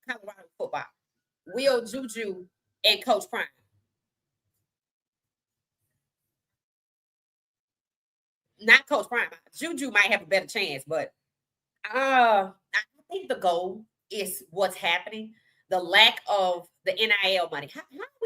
Colorado football. Will Juju and Coach Prime? Not Coach Prime. Juju might have a better chance, but I think the goal is what's happening. The lack of the NIL money. How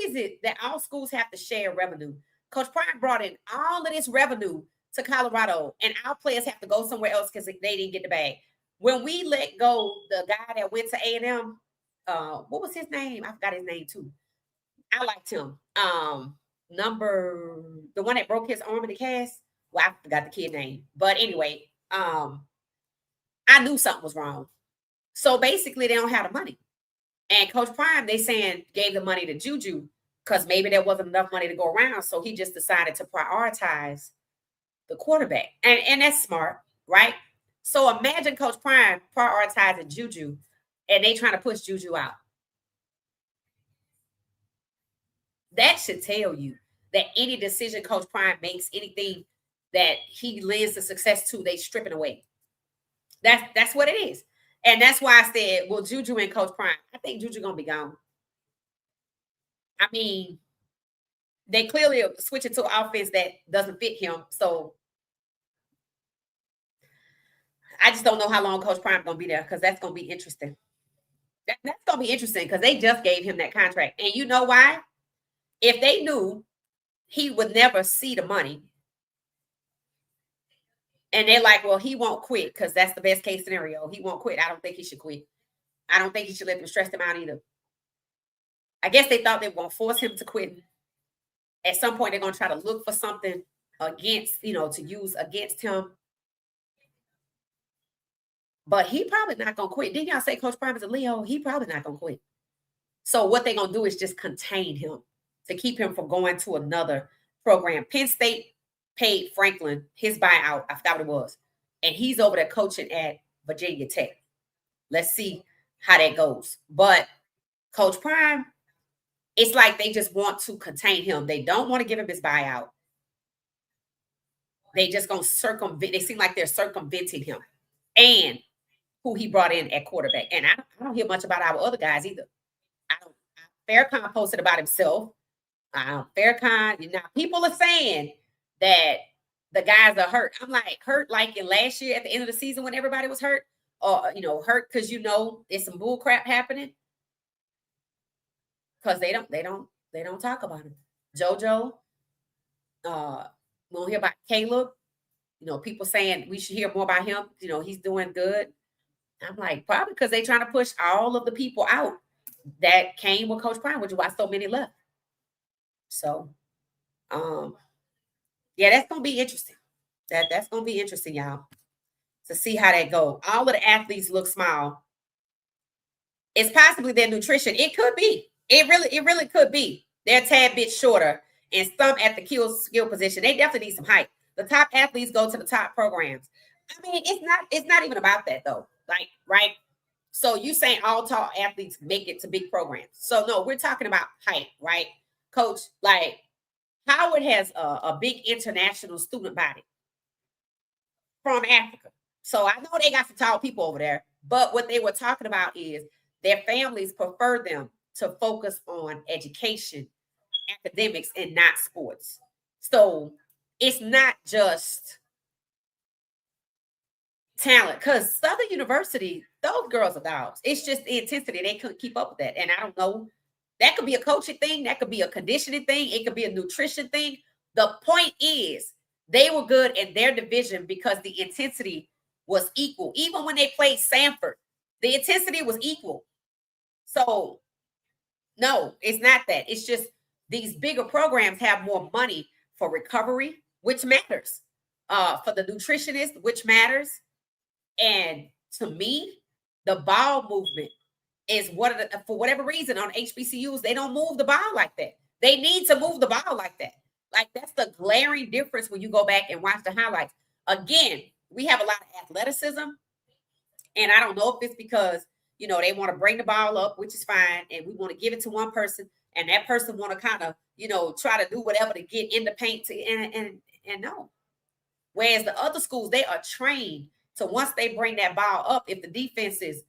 is it that all schools have to share revenue? Coach Prime brought in all of this revenue to Colorado, and our players have to go somewhere else because they didn't get the bag. When we let go the guy that went to A&M, what was his name? I forgot his name too. I liked him. The one that broke his arm in the cast. Well, I forgot the kid name. But anyway, I knew something was wrong. So basically, they don't have the money. And Coach Prime, they saying, gave the money to Juju because maybe there wasn't enough money to go around. So he just decided to prioritize the quarterback. And that's smart, right? So imagine Coach Prime prioritizing Juju and they trying to push Juju out. That should tell you that any decision Coach Prime makes, anything that he lends the success to, they strip it away. That's what it is. And that's why I said, well, Juju and Coach Prime, I think Juju going to be gone. I mean, they clearly are switching to an offense that doesn't fit him. So I just don't know how long Coach Prime going to be there because that's going to be interesting. That's going to be interesting because they just gave him that contract. And you know why? If they knew he would never see the money, and they're like, well, he won't quit because that's the best case scenario. He won't quit. I don't think he should quit. I don't think he should let them stress him out either. I guess they thought they were going to force him to quit. At some point, they're going to try to look for something against, to use against him. But he probably not going to quit. Didn't y'all say Coach Prime is a Leo? He probably not going to quit. So what they're going to do is just contain him to keep him from going to another program. Penn State paid Franklin his buyout. I forgot what it was. And he's over there coaching at Virginia Tech. Let's see how that goes. But Coach Prime, it's like they just want to contain him. They don't want to give him his buyout. They just going to circumvent. They seem like they're circumventing him and who he brought in at quarterback. And I don't hear much about our other guys either. Farrakhan posted about himself. Farrakhan, people are saying that the guys are hurt. I'm like, hurt like in last year at the end of the season when everybody was hurt, or hurt because it's some bull crap happening. Because they don't talk about him. JoJo, we'll hear about Caleb. People saying we should hear more about him. He's doing good. I'm like, probably because they're trying to push all of the people out that came with Coach Prime, which is why so many left. So, yeah, that's gonna be interesting. That's gonna be interesting, y'all, to see how that go. All of the athletes look small. It's possibly their nutrition. It could be. It really could be. They're a tad bit shorter, and some at the skill position. They definitely need some height. The top athletes go to the top programs. I mean, it's not even about that though. Like, right? So you saying all tall athletes make it to big programs. So no, we're talking about height, right? Coach, like Howard has a big international student body from Africa. So I know they got some tall people over there, but what they were talking about is their families prefer them to focus on education, academics, and not sports. So it's not just talent, because Southern University, those girls are dogs. It's just the intensity. They couldn't keep up with that. And I don't know. That could be a coaching thing. That could be a conditioning thing. It could be a nutrition thing. The point is, they were good in their division because the intensity was equal. Even when they played Sanford, the intensity was equal. So, no, it's not that. It's just these bigger programs have more money for recovery, which matters. For the nutritionist, which matters. And to me, the ball movement is for whatever reason on HBCUs, they don't move the ball like that. They need to move the ball like that. Like, that's the glaring difference when you go back and watch the highlights. Again, we have a lot of athleticism, and I don't know if it's because, they want to bring the ball up, which is fine, and we want to give it to one person, and that person want to kind of, try to do whatever to get in the paint and no. Whereas the other schools, they are trained to, once they bring that ball up, if the defense is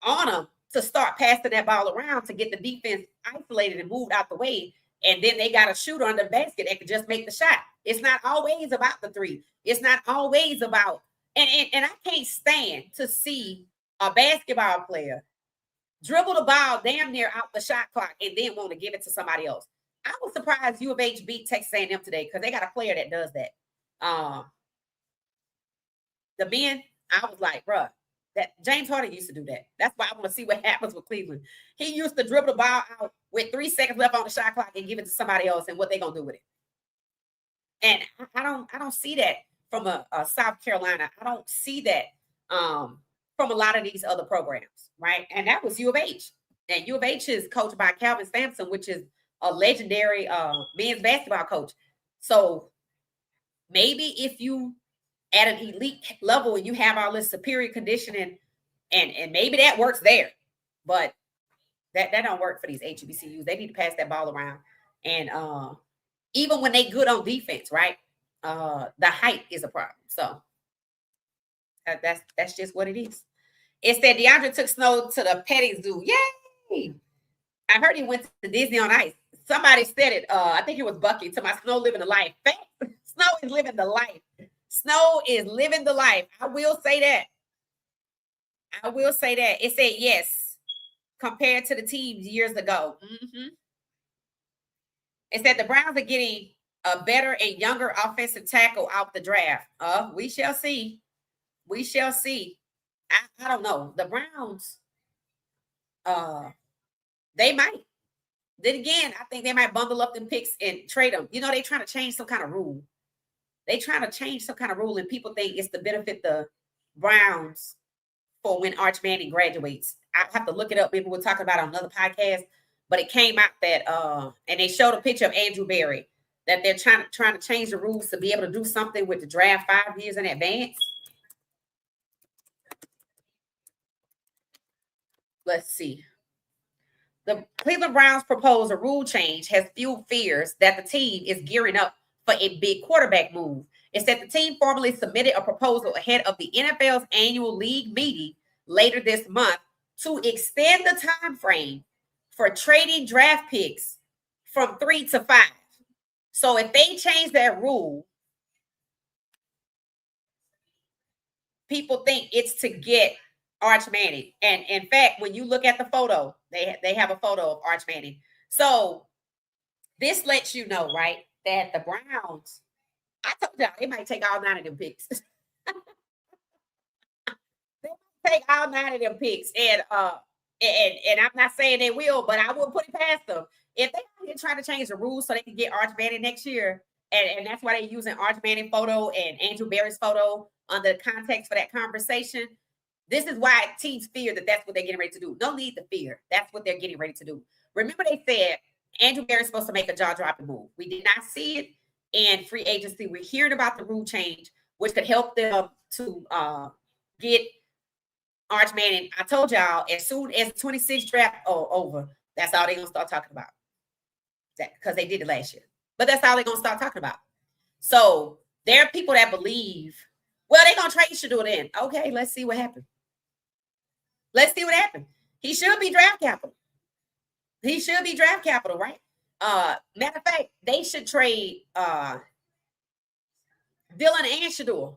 on them, to start passing that ball around to get the defense isolated and moved out the way. And then they got a shooter on the basket that can just make the shot. It's not always about the three. It's not always about, and I can't stand to see a basketball player dribble the ball damn near out the shot clock and then want to give it to somebody else. I was surprised U of H beat Texas A&M today because they got a player that does that. The men, I was like, bruh, that James Harden used to do that. That's why I want to see what happens with Cleveland. He used to dribble the ball out with 3 seconds left on the shot clock and give it to somebody else, and what they gonna do with it. And I don't see that from a South Carolina. I don't see that from a lot of these other programs, right? And that was U of H. And U of H is coached by Calvin Sampson, which is a legendary men's basketball coach. So maybe if you at an elite level and you have all this superior conditioning, and maybe that works there, but that don't work for these HBCUs. They need to pass that ball around. And even when they good on defense, right? The height is a problem. So that's just what it is. It said DeAndre took Snow to the petting zoo. Yay! I heard he went to Disney on Ice. Somebody said it. I think it was Bucky. To my Snow living the life. Snow is living the life. Snow is living the life. I will say that. It said yes, compared to the teams years ago. Mm-hmm. It said the Browns are getting a better and younger offensive tackle out the draft. We shall see. We shall see. I don't know. The Browns, they might. Then again, I think they might bundle up them picks and trade them. They trying to change some kind of rule. And people think it's to benefit the Browns for when Arch Manning graduates. I have to look it up. Maybe we'll talk about it on another podcast. But it came out that, and they showed a picture of Andrew Berry, that they're trying to change the rules to be able to do something with the draft 5 years in advance. Let's see. The Cleveland Browns proposed a rule change has fueled fears that the team is gearing up for a big quarterback move. It said the team formally submitted a proposal ahead of the NFL's annual league meeting later this month to extend the time frame for trading draft picks from 3 to 5. So if they change that rule people think it's to get Arch Manning. And in fact, when you look at the photo, they have a photo of Arch Manning. So this lets you know, right, that the Browns, I told y'all, they might take all 9 of them picks. They might take all 9 of them picks. And I'm not saying they will, but I will put it past them. If they try to change the rules so they can get Arch Manning next year, and that's why they're using Arch Manning photo and Andrew Berry's photo under the context for that conversation. This is why teams fear that that's what they're getting ready to do. No need to fear. That's what they're getting ready to do. Remember, they said Andrew Berry's supposed to make a jaw-dropping move. We did not see it in free agency. We're hearing about the rule change, which could help them to get Arch Manning. I told y'all, as soon as the 26th draft over, that's all they're going to start talking about. Because they did it last year. But that's all they're going to start talking about. So there are people that believe, well, they're going to trade Shedeur then. Okay, let's see what happens. Let's see what happens. He should be draft capital. He should be draft capital, right? Matter of fact, they should trade Dylan and Shedeur.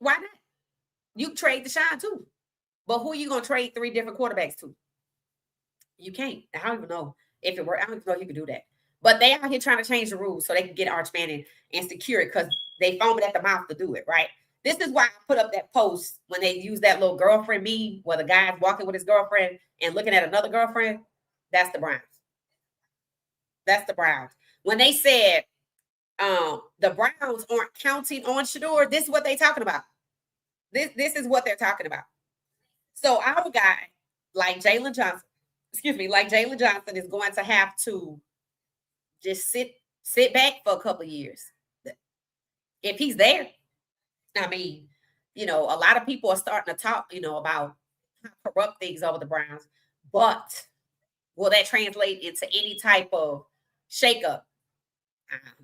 Why not? You trade Deshaun too. But who are you going to trade 3 different quarterbacks to? You can't. I don't even know if it works. I don't even know if you can do that. But they out here trying to change the rules so they can get Arch Manning and secure it because they foamed at the mouth to do it, right? This is why I put up that post when they use that little girlfriend meme where the guy's walking with his girlfriend and looking at another girlfriend. That's the Browns. That's the Browns. When they said the Browns aren't counting on Shedeur, this is what they're talking about. This is what they're talking about. So our guy, like Jalen Johnson, is going to have to just sit back for a couple of years. If he's there, I mean, a lot of people are starting to talk, about how corrupt things over the Browns, but will that translate into any type of shakeup?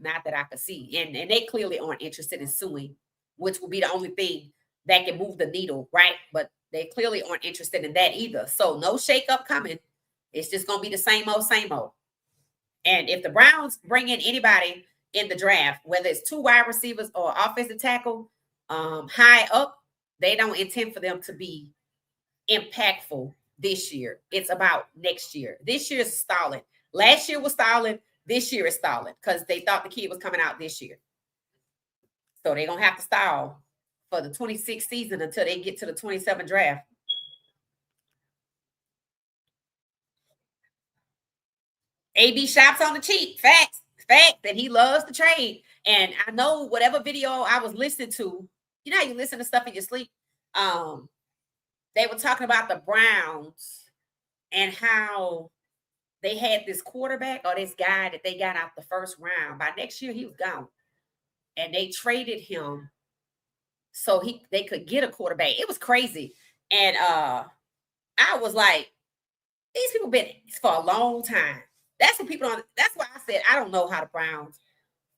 Not that I could see. And they clearly aren't interested in suing, which will be the only thing that can move the needle, right? But they clearly aren't interested in that either. So no shakeup coming. It's just going to be the same old, same old. And if the Browns bring in anybody in the draft, whether it's 2 wide receivers or offensive tackle, high up, they don't intend for them to be impactful this year. It's about next year. This year is stalling. Last year was stalling. This year is stalling because they thought the kid was coming out this year. So they're going to have to stall for the 26th season until they get to the 27th draft. AB shops on the cheap. Facts. And he loves to trade. And I know whatever video I was listening to, how you listen to stuff in your sleep. They were talking about the Browns and how they had this quarterback or this guy that they got out the first round. By next year, he was gone. And they traded him so they could get a quarterback. It was crazy. And I was like, these people been for a long time. That's what people don't. That's why I said I don't know how the Browns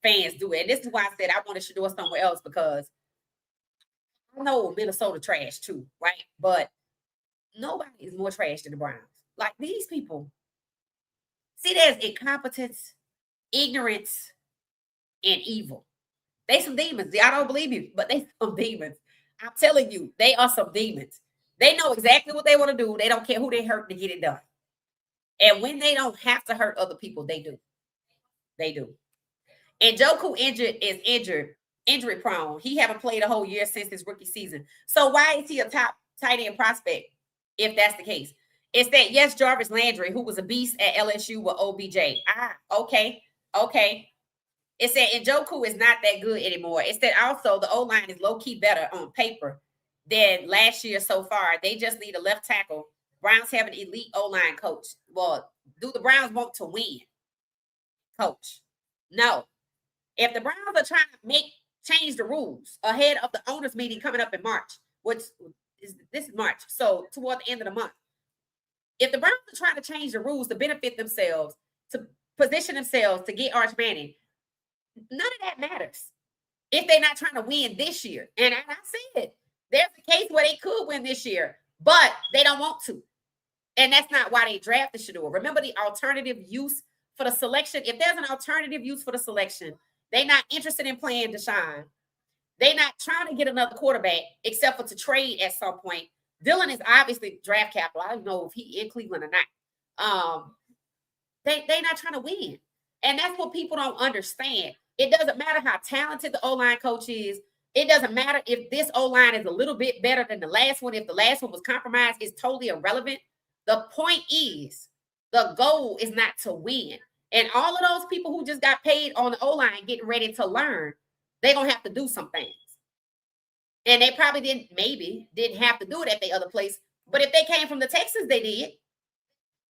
fans do it. And this is why I said I want to do it somewhere else because I know Minnesota trash too, right? But nobody is more trash than the Browns. Like these people. See, there's incompetence, ignorance, and evil. They some demons. I don't believe you, but they some demons. I'm telling you, they are some demons. They know exactly what they want to do. They don't care who they hurt to get it done. And when they don't have to hurt other people, they do. They do. And Joku is injury prone. He haven't played a whole year since his rookie season. So why is he a top tight end prospect if that's the case? It's that, yes, Jarvis Landry, who was a beast at LSU with OBJ. Okay. It's that Njoku is not that good anymore. It's that also the O-line is low-key better on paper than last year so far. They just need a left tackle. Browns have an elite O-line coach. Well, do the Browns want to win? Coach. No. If the Browns are trying to change the rules ahead of the owners meeting coming up in March, this is March, so toward the end of the month. If the Browns are trying to change the rules to benefit themselves, to position themselves to get Arch Manning, none of that matters if they're not trying to win this year. And I said, there's a case where they could win this year, but they don't want to. And that's not why they drafted Shedeur. Remember the alternative use for the selection? If there's an alternative use for the selection, they're not interested in playing Deshaun. They're not trying to get another quarterback except for to trade at some point. Dylan is obviously draft capital. I don't know if he in Cleveland or not. They not trying to win. And that's what people don't understand. It doesn't matter how talented the O-line coach is. It doesn't matter if this O-line is a little bit better than the last one. If the last one was compromised, it's totally irrelevant. The point is, the goal is not to win. And all of those people who just got paid on the O-line getting ready to learn, they're going to have to do some things. And they probably didn't have to do it at the other place. But if they came from the Texans, they did.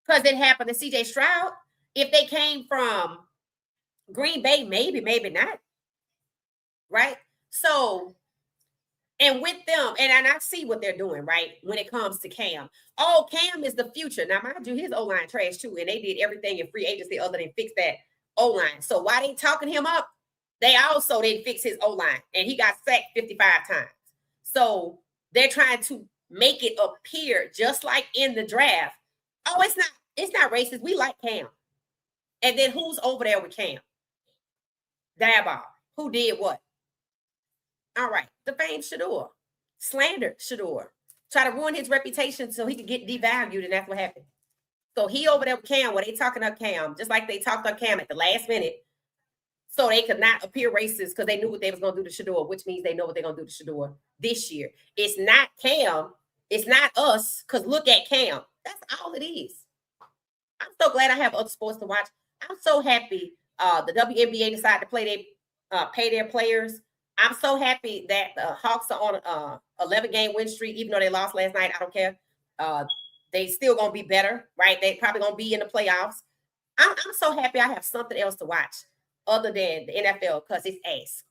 Because it happened to C.J. Stroud. If they came from Green Bay, maybe not. Right? So, and with them, and I see what they're doing, right? When it comes to Cam. Oh, Cam is the future. Now, mind you, his O-line trash too. And they did everything in free agency other than fix that O-line. So why they talking him up? They also didn't fix his O-line. And he got sacked 55 times. So they're trying to make it appear just like in the draft. Oh, it's not racist. We like Cam. And then who's over there with Cam? Daboll. Who did what? All right. Defamed Shedeur. Slandered Shedeur. Try to ruin his reputation so he could get devalued, and that's what happened. So he over there with Cam, where they talking up Cam, just like they talked up Cam at the last minute, so they could not appear racist because they knew what they was going to do to Shedeur, which means they know what they're going to do to Shedeur this year. It's not Cam. It's not us, because look at Cam. That's all it is. I'm so glad I have other sports to watch. I'm so happy the WNBA decided to pay their players. I'm so happy that the Hawks are on a 11-game win streak, even though they lost last night. I don't care. They still going to be better, right? They probably going to be in the playoffs. I'm so happy I have something else to watch other than the NFL because it's ass.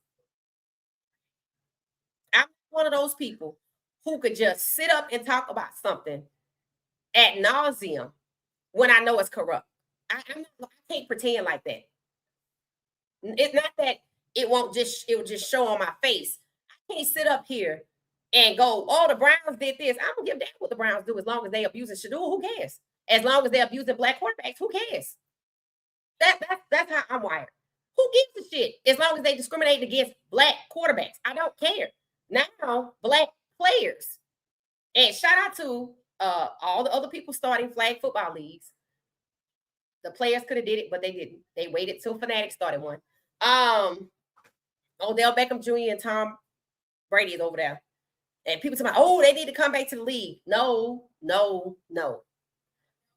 I'm one of those people who could just sit up and talk about something ad nauseum when I know it's corrupt. I can't pretend like that. It's not that it will just show on my face. I can't sit up here and go, oh, the Browns did this. I don't give a damn what the Browns do as long as they abusing Shedeur. Who cares? As long as they're abusing black quarterbacks, who cares? That's how I'm wired. Who gives a shit? As long as they discriminate against black quarterbacks, I don't care. Now, black players. And shout out to all the other people starting flag football leagues. The players could have did it, but they didn't. They waited till Fanatics started one. Odell Beckham Jr. and Tom Brady is over there. And people talking about, oh, they need to come back to the league. No.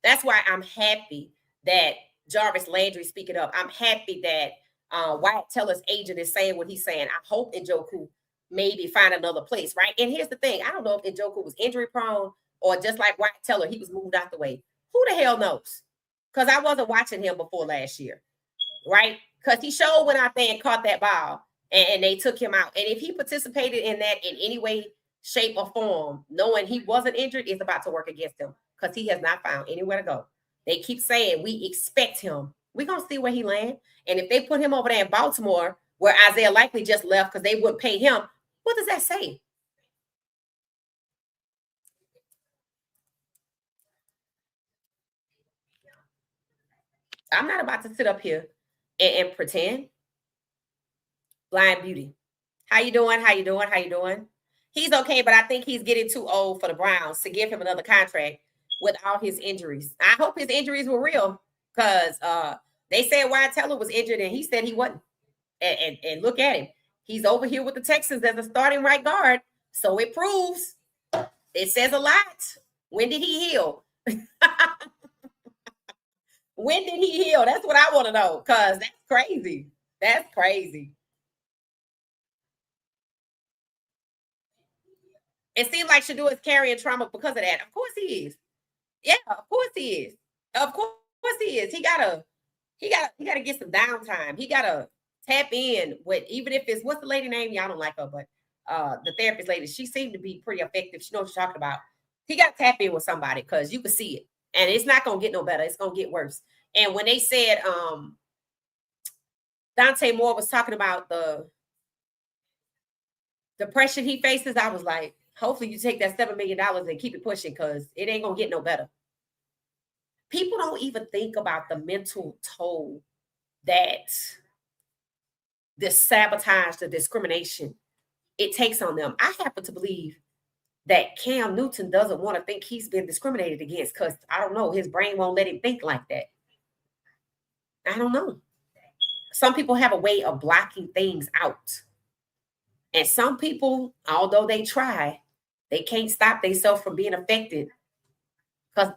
That's why I'm happy that Jarvis Landry speaking up. I'm happy that Wyatt Teller's agent is saying what he's saying. I hope Njoku maybe find another place, right? And here's the thing. I don't know if Njoku was injury prone or just like Wyatt Teller, he was moved out the way. Who the hell knows? Because I wasn't watching him before last year, right? Because he showed went out there and caught that ball and they took him out. And if he participated in that in any way, shape, or form, knowing he wasn't injured, it's about to work against him because he has not found anywhere to go. They keep saying we expect him. We're going to see where he lands. And if they put him over there in Baltimore, where Isaiah likely just left because they wouldn't pay him, what does that say? I'm not about to sit up here and pretend. Blind Beauty. How you doing? He's okay, but I think he's getting too old for the Browns to give him another contract with all his injuries. I hope his injuries were real because they said Wyatt Teller was injured and he said he wasn't. And look at him. He's over here with the Texans as a starting right guard. So it proves. It says a lot. When did he heal? When did he heal? That's what I want to know because that's crazy. That's crazy. It seems like Shedeur is carrying trauma because of that. Of course he is. Yeah, of course he is. Of course he is. He gotta get some downtime. He gotta tap in with, even if it's, what's the lady name? Y'all don't like her, but the therapist lady, she seemed to be pretty effective. She knows what she's talking about. He got to tap in with somebody because you can see it. And it's not gonna get no better. It's gonna get worse. And when they said Dante Moore was talking about the depression he faces, I was like, hopefully you take that $7 million and keep it pushing because it ain't gonna get no better. People don't even think about the mental toll that the sabotage, the discrimination it takes on them. I happen to believe that Cam Newton doesn't want to think he's been discriminated against because I don't know, his brain won't let him think like that. I don't know. Some people have a way of blocking things out. And some people, although they try, they can't stop themselves from being affected. Because,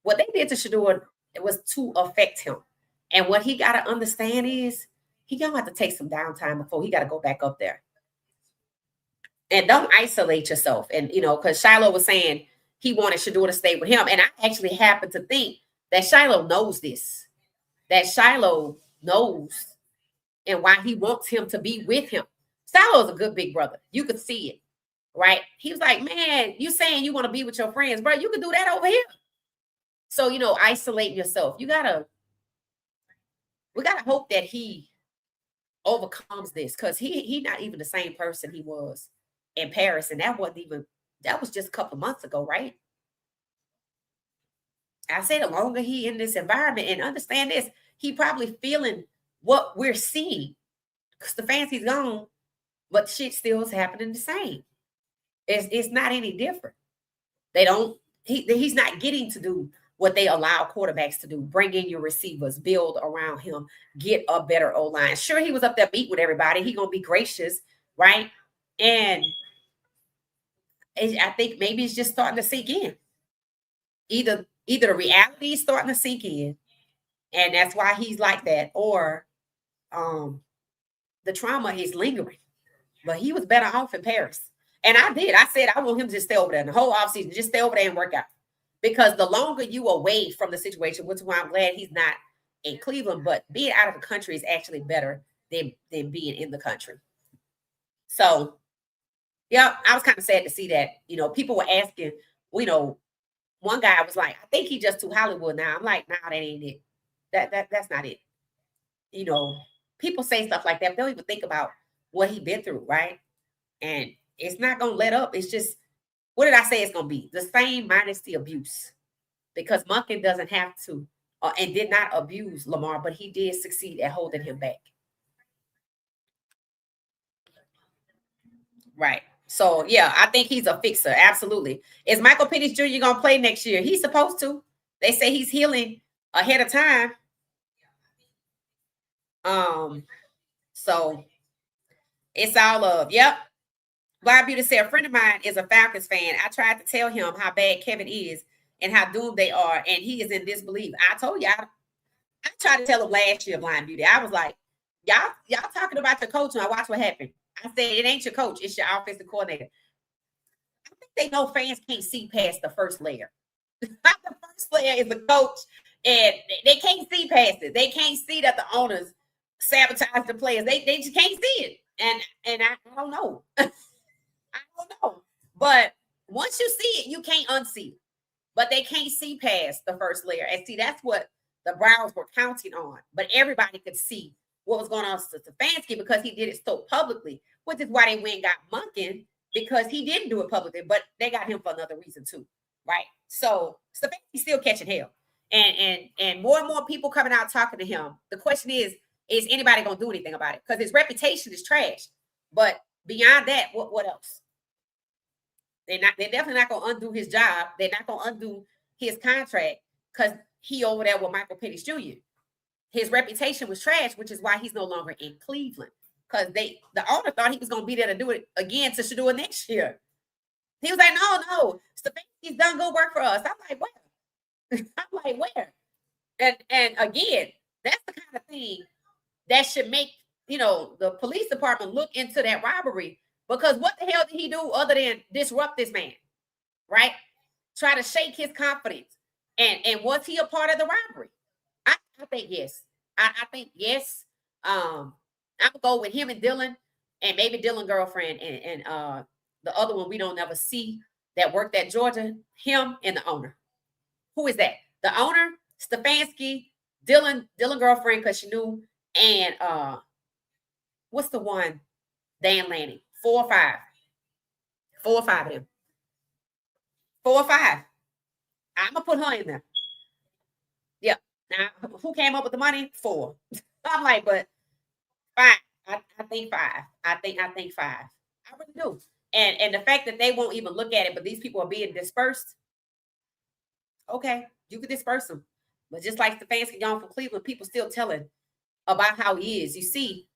what they did to Shedeur, it was to affect him. And what he got to understand is he going to have to take some downtime before he got to go back up there. And don't isolate yourself. And, because Shilo was saying he wanted Shedeur to stay with him. And I actually happen to think that Shilo knows this. That Shilo knows and why he wants him to be with him. Shilo's a good big brother. You could see it, right? He was like, man, you saying you want to be with your friends, bro. You can do that over here. So, isolating yourself. We got to hope that he overcomes this because he not even the same person he was in Paris. And that was just a couple months ago, right? I say the longer he in this environment, and understand this, he probably feeling what we're seeing. Stefanski's gone, but shit still is happening the same. It's not any different. He's not getting to do what they allow quarterbacks to do. Bring in your receivers, build around him, get a better O-line. Sure, he was up there meeting with everybody. He gonna be gracious, right? And I think maybe it's just starting to sink in. Either the reality is starting to sink in, and that's why he's like that, or the trauma is lingering. But he was better off in Paris. And I said I want him to just stay over there the whole offseason, just stay over there and work out. Because the longer you away from the situation, which is why I'm glad he's not in Cleveland, but being out of the country is actually better than being in the country. So, yeah, I was kind of sad to see that. People were asking, one guy was like, I think he's just too Hollywood now. I'm like, nah, that ain't it. That's not it. People say stuff like that, but they don't even think about what he's been through, right? And it's not going to let up. It's just, what did I say it's going to be? The same minus the abuse. Because Monken doesn't have to and did not abuse Lamar, but he did succeed at holding him back. Right. So, yeah, I think he's a fixer. Absolutely. Is Michael Penix Jr. going to play next year? He's supposed to. They say he's healing ahead of time. So it's all love. Yep. Blind Beauty said, a friend of mine is a Falcons fan. I tried to tell him how bad Kevin is and how doomed they are, and he is in disbelief. I told y'all, I tried to tell him last year, Blind Beauty. I was like, y'all talking about your coach, and I watch what happened. I said, it ain't your coach, it's your offensive coordinator. I think they know fans can't see past the first layer. The first layer is the coach, and they can't see past it. They can't see that the owners sabotage the players. They just can't see it. And I don't know. I don't know. But once you see it, you can't unsee it. But they can't see past the first layer. And see, that's what the Browns were counting on. But everybody could see what was going on to Stefanski because he did it so publicly, which is why they went and got Monken, because he didn't do it publicly, but they got him for another reason too, right? So Stefanski's still catching hell. And more people coming out talking to him. The question is anybody going to do anything about it? Because his reputation is trash. But beyond that, what else? They're definitely not going to undo his job. They're not going to undo his contract because he over there with Michael Penix Jr. His reputation was trash, which is why he's no longer in Cleveland. Because the owner thought he was going to be there to do it again to Shedeur next year. He was like, no, Stefanski's done good work for us. I'm like, where? And again, that's the kind of thing that should make, the police department look into that robbery. Because what the hell did he do other than disrupt this man, right? Try to shake his confidence. And was he a part of the robbery? I think yes. I think yes. I'm going to go with him and Dylan and maybe Dylan's girlfriend and the other one we don't ever see that worked at Georgia, him and the owner. Who is that? The owner, Stefanski, Dylan girlfriend because she knew, and what's the one? Dan Lanning. 4 or 5. 4 or 5 of them. 4 or 5. I'm going to put her in there. Yeah. Now, who came up with the money? 4. I'm like, but 5. I think 5. I think 5. I really do. And the fact that they won't even look at it, but these people are being dispersed. Okay, you can disperse them. But just like Stefanski gone from Cleveland, people still telling about how he is. You see,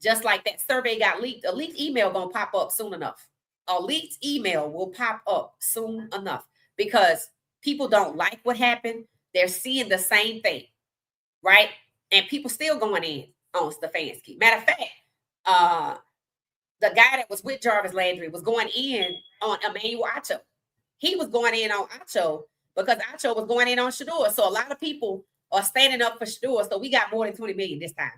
just like that survey got leaked, a leaked email gonna pop up soon enough. A leaked email will pop up soon enough because people don't like what happened. They're seeing the same thing, right? And people still going in on Stefanski. Matter of fact, the guy that was with Jarvis Landry was going in on Emmanuel Acho. He was going in on Acho because Acho was going in on Shedeur. So a lot of people are standing up for Shedeur. So we got more than 20 million this time.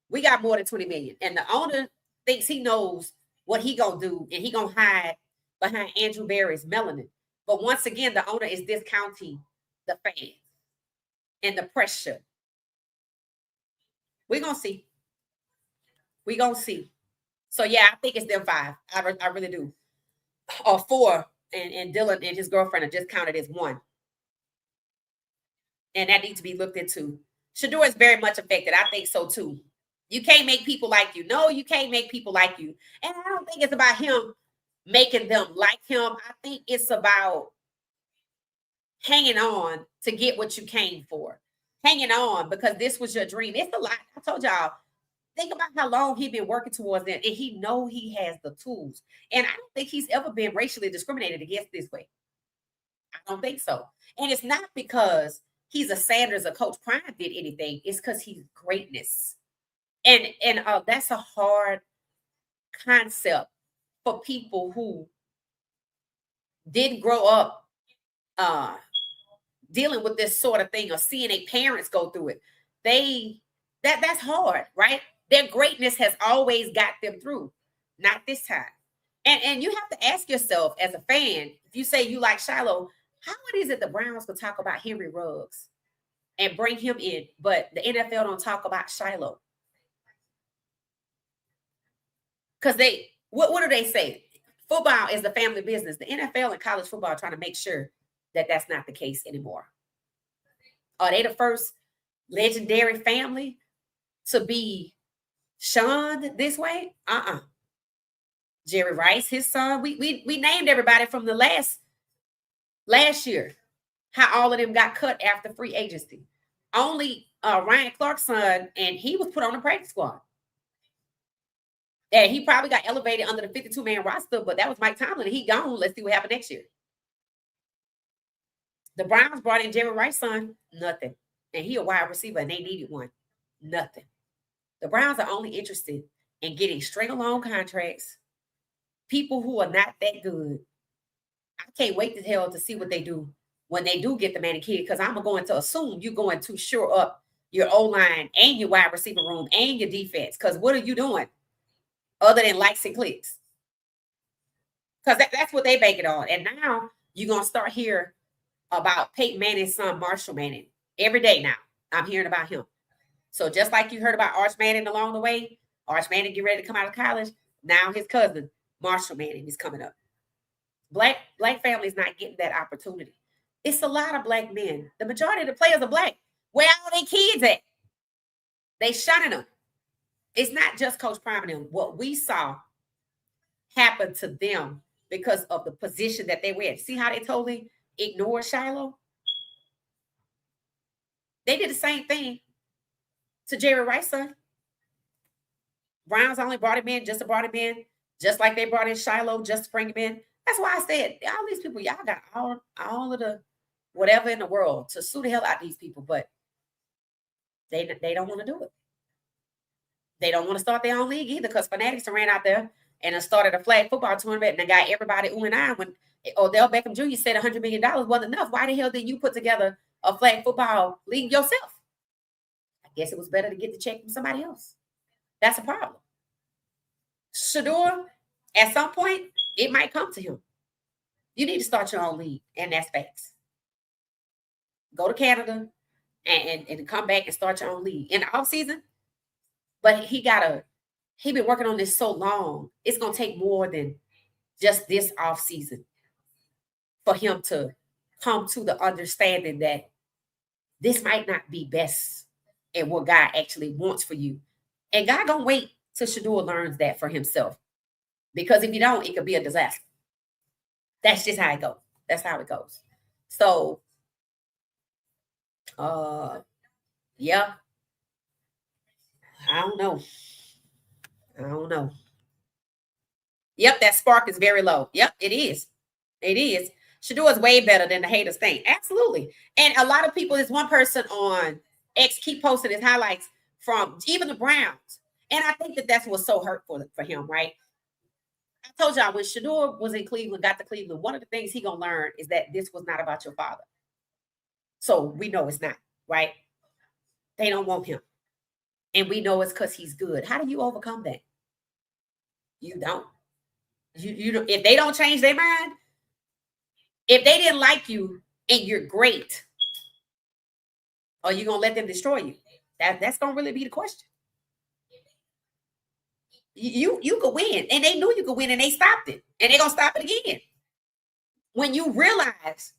We got more than 20 million. And the owner thinks he knows what he gonna do, and he gonna hide behind Andrew Berry's melanin. But once again, the owner is discounting the fans and the pressure. We're gonna see. We're gonna see. So yeah, I think it's them 5. I really do. Or 4. And Dylan and his girlfriend are just counted as 1. And that needs to be looked into. Shedeur is very much affected. I think so too. You can't make people like you. No, you can't make people like you. And I don't think it's about him making them like him. I think it's about hanging on to get what you came for. Hanging on because this was your dream. It's a lot. I told y'all, think about how long he's been working towards that. And he know he has the tools. And I don't think he's ever been racially discriminated against this way. I don't think so. And it's not because he's a Sanders or Coach Prime did anything. It's because he's greatness. And that's a hard concept for people who didn't grow up dealing with this sort of thing or seeing their parents go through it. That's hard, right? Their greatness has always got them through, not this time. And you have to ask yourself as a fan, if you say you like Shilo, how is it the Browns could talk about Henry Ruggs and bring him in, but the NFL don't talk about Shilo? Because what do they say? Football is the family business. The NFL and college football are trying to make sure that that's not the case anymore. Are they the first legendary family to be shunned this way? Jerry Rice, his son. We named everybody from the last year. How all of them got cut after free agency. Only Ryan Clark's son, and he was put on the practice squad. And he probably got elevated under the 52-man roster, but that was Mike Tomlin. He gone. Let's see what happens next year. The Browns brought in Jerry Rice's son. Nothing. And he a wide receiver, and they needed one. Nothing. The Browns are only interested in getting string-along contracts, people who are not that good. I can't wait to hell to see what they do when they do get the man and kid, because I'm going to assume you're going to shore up your O-line and your wide receiver room and your defense, because what are you doing other than likes and clicks? Because that's what they bank it on. And now you're going to start hearing about Peyton Manning's son, Marshall Manning. Every day now, I'm hearing about him. So just like you heard about Arch Manning along the way, Arch Manning get ready to come out of college. Now his cousin, Marshall Manning, is coming up. Black families not getting that opportunity. It's a lot of black men. The majority of the players are black. Where are their kids at? They shunning them. It's not just Coach Prime and them. What we saw happen to them because of the position that they were in. See how they totally ignored Shilo? They did the same thing to Jerry Rice's son. Browns only brought him in, just like they brought in Shilo, just to bring him in. That's why I said, all these people, y'all got all of the whatever in the world to sue the hell out of these people, but they don't want to do it. They don't want to start their own league either, because Fanatics ran out there and started a flag football tournament, and they got everybody ooh and ah when Odell Beckham Jr. said $100 million wasn't enough. Why the hell did you put together a flag football league yourself? I guess it was better to get the check from somebody else. That's a problem. Shedeur, at some point, it might come to him. You need to start your own league, and that's facts. Go to Canada and come back and start your own league in the offseason. But he been working on this so long, it's going to take more than just this offseason for him to come to the understanding that this might not be best and what God actually wants for you. And God gonna wait till Shedeur learns that for himself. Because if you don't, it could be a disaster. That's just how it goes. That's how it goes. So, yeah, I don't know. I don't know. Yep, that spark is very low. Yep, it is. It is. Shedeur is way better than the haters think. Absolutely. And a lot of people, there's one person on X keep posting his highlights from even the Browns. And I think that that's what's so hurtful for him, right? I told y'all when Shedeur was in Cleveland, got to Cleveland, one of the things he gonna learn is that this was not about your father. So we know it's not, right? They don't want him. And we know it's because he's good. How do you overcome that? You don't. You if they don't change their mind, if they didn't like you and you're great, are you gonna let them destroy you? That's gonna really be the question. You could win, and they knew you could win, and they stopped it, and they're gonna stop it again. When you realize,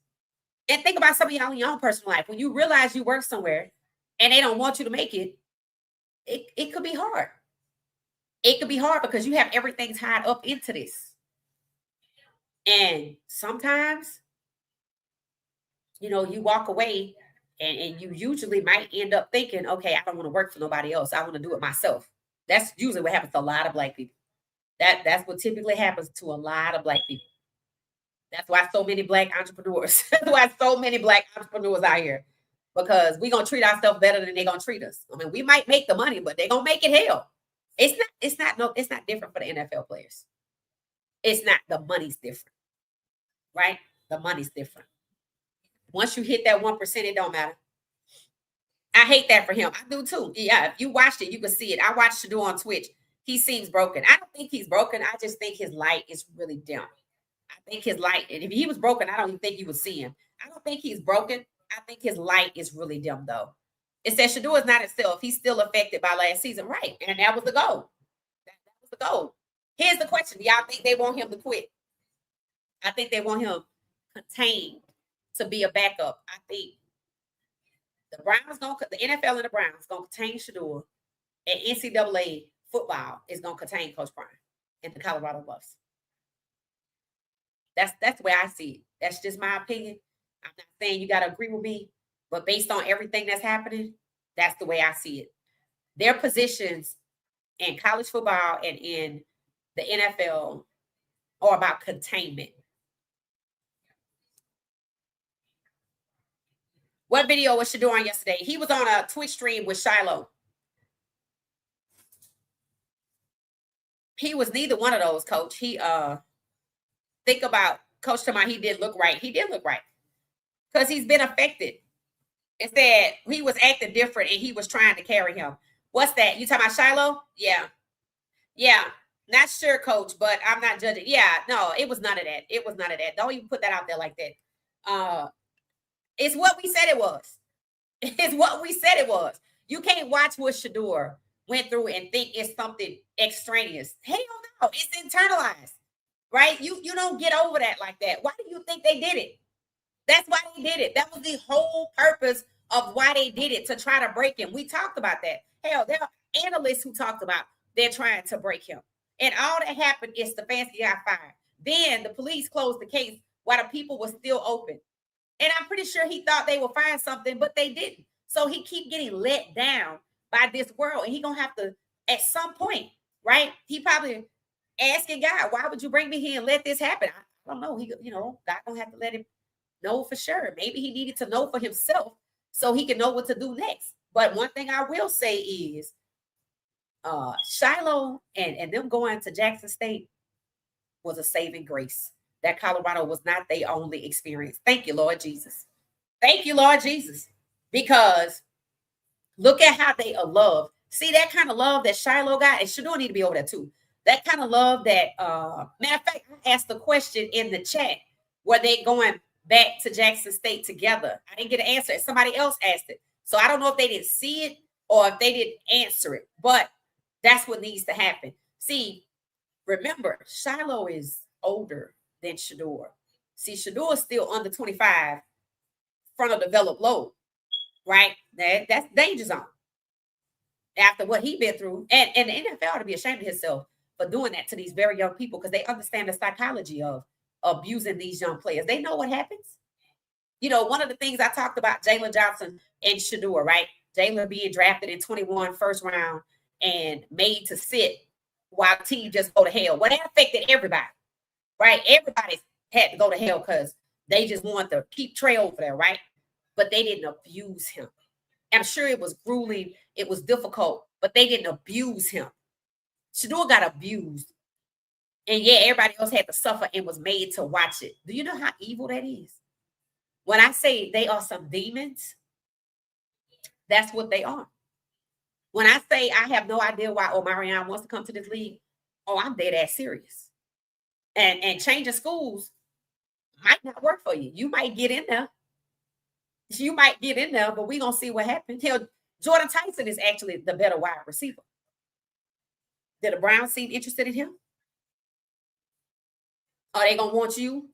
and think about some of y'all in your own personal life, when you realize you work somewhere and they don't want you to make it, it could be hard. It could be hard because you have everything tied up into this. And sometimes, you walk away and you usually might end up thinking, okay, I don't want to work for nobody else. I want to do it myself. That's usually what happens to a lot of Black people. That's what typically happens to a lot of Black people. That's why so many Black entrepreneurs. That's why so many Black entrepreneurs out here. Because we're gonna treat ourselves better than they're gonna treat us. I mean, we might make the money, but they're gonna make it hell. It's not different for the NFL players. It's not, the money's different. Right? The money's different. Once you hit that 1%, it don't matter. I hate that for him. I do too. Yeah, if you watched it, you can see it. I watched Shedeur on Twitch. He seems broken. I don't think he's broken. I just think his light is really dim. I think his light, and if he was broken, I don't even think you would see him. I don't think he's broken. I think his light is really dim, though. It says Shedeur is not himself. He's still affected by last season. Right. And that was the goal. That was the goal. Here's the question. Do y'all think they want him to quit? I think they want him contained to be a backup. I think the NFL and the Browns gonna contain Shedeur, and NCAA football is gonna contain Coach Prime and the Colorado Buffs. That's the way I see it. That's just my opinion. I'm not saying you gotta agree with me, but based on everything that's happening, that's the way I see it. Their positions in college football and in the NFL are about containment. What video was Shedeur on yesterday? He was on a Twitch stream with Shilo. He was neither one of those, Coach. He think about Coach Tamar. He didn't look right. He did look right because he's been affected. It said he was acting different and he was trying to carry him. What's that? You talking about Shilo? Yeah. Not sure, Coach, but I'm not judging. Yeah, no, it was none of that. It was none of that. Don't even put that out there like that. It's what we said it was. It's what we said it was. You can't watch what Shedeur went through and think it's something extraneous. Hell no, it's internalized, right? You don't get over that like that. Why do you think they did it? That's why they did it. That was the whole purpose of why they did it, to try to break him. We talked about that. Hell, there are analysts who talked about they're trying to break him. And all that happened is Stefanski got fired. Then the police closed the case while the people were still open. And I'm pretty sure he thought they would find something, but they didn't. So he keep getting let down by this world. And he going to have to, at some point, right? He probably asking God, why would you bring me here and let this happen? I don't know. God going to have to let him know for sure. Maybe he needed to know for himself so he can know what to do next. But one thing I will say is Shilo and them going to Jackson State was a saving grace. That Colorado was not their only experience. Thank you, Lord Jesus. Thank you, Lord Jesus. Because look at how they are loved. See that kind of love that Shilo got, and Shedeur need to be over there too. That kind of love that, matter of fact, I asked the question in the chat, were they going back to Jackson State together? I didn't get an answer. Somebody else asked it. So I don't know if they didn't see it or if they didn't answer it, but that's what needs to happen. See, remember, Shilo is older than Shedeur. See, Shedeur is still under 25, frontal developed lobe, right? That's danger zone. after what he been through. And the NFL ought to be ashamed of himself for doing that to these very young people because they understand the psychology of abusing these young players. They know what happens. You know, one of the things I talked about, Jalen Johnson and Shedeur, right? Jalen being drafted in 21 first round and made to sit while the team just go to hell. Well, that affected everybody, right? Everybody had to go to hell because they just wanted to keep Trey over there, right? But they didn't abuse him. I'm sure it was grueling, it was difficult, but they didn't abuse him. Shedeur got abused. And yeah, everybody else had to suffer and was made to watch it. Do you know how evil that is? When I say they are some demons, that's what they are. When I say I have no idea why Omarion wants to come to this league, oh, I'm dead ass serious. And changing schools might not work for you. You might get in there. You might get in there, but we're going to see what happens. Jordan Tyson is actually the better wide receiver. Did the Browns seem interested in him? Are they going to want you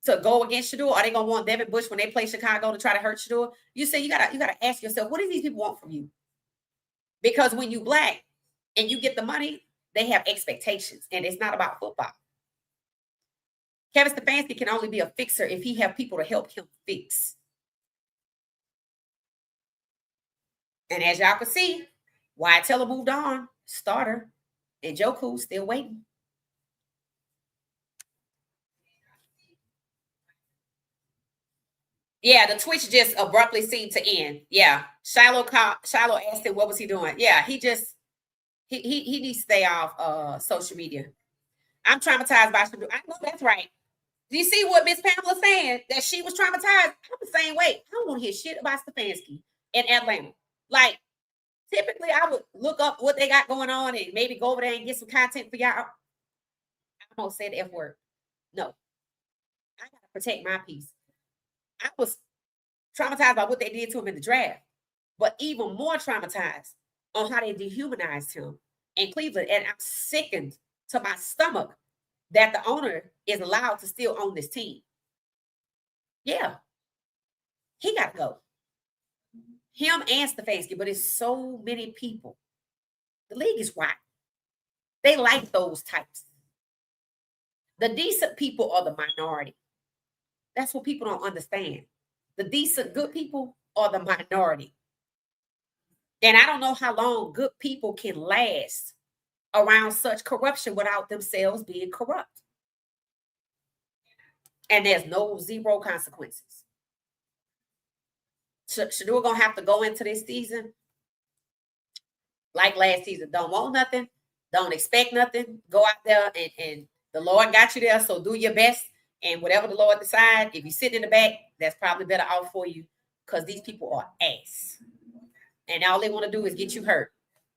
to go against Shedeur? Are they going to want Devin Bush when they play Chicago to try to hurt Shedeur? You say you gotta ask yourself, what do these people want from you? Because when you black and you get the money, they have expectations, and it's not about football. Kevin Stefanski can only be a fixer if he have people to help him fix. And as y'all can see, Wyatt Teller moved on, starter, and Joku still waiting. Yeah, the Twitch just abruptly seemed to end. Yeah, Shilo asked him what was he doing. Yeah, he needs to stay off social media. I'm traumatized by Shedeur. I know that's right. Do you see what Miss Pamela saying? That she was traumatized. I'm the same way. I don't want to hear shit about Stefanski in Atlanta. Like, typically I would look up what they got going on and maybe go over there and get some content for y'all. I almost said the F word. No. I gotta protect my peace. I was traumatized by what they did to him in the draft, but even more traumatized on how they dehumanized him in Cleveland. And I'm sickened to my stomach that the owner is allowed to still own this team. Yeah. He got to go. Him and Stefanski, but it's so many people. The league is white. They like those types. The decent people are the minority. That's what people don't understand. The decent, good people are the minority. And I don't know how long good people can last around such corruption without themselves being corrupt. And there's zero consequences. Shedeur gonna have to go into this season like last season. Don't want nothing. Don't expect nothing. Go out there and the Lord got you there. So do your best. And whatever the Lord decides, if you sit in the back, that's probably better off for you because these people are ass. And all they want to do is get you hurt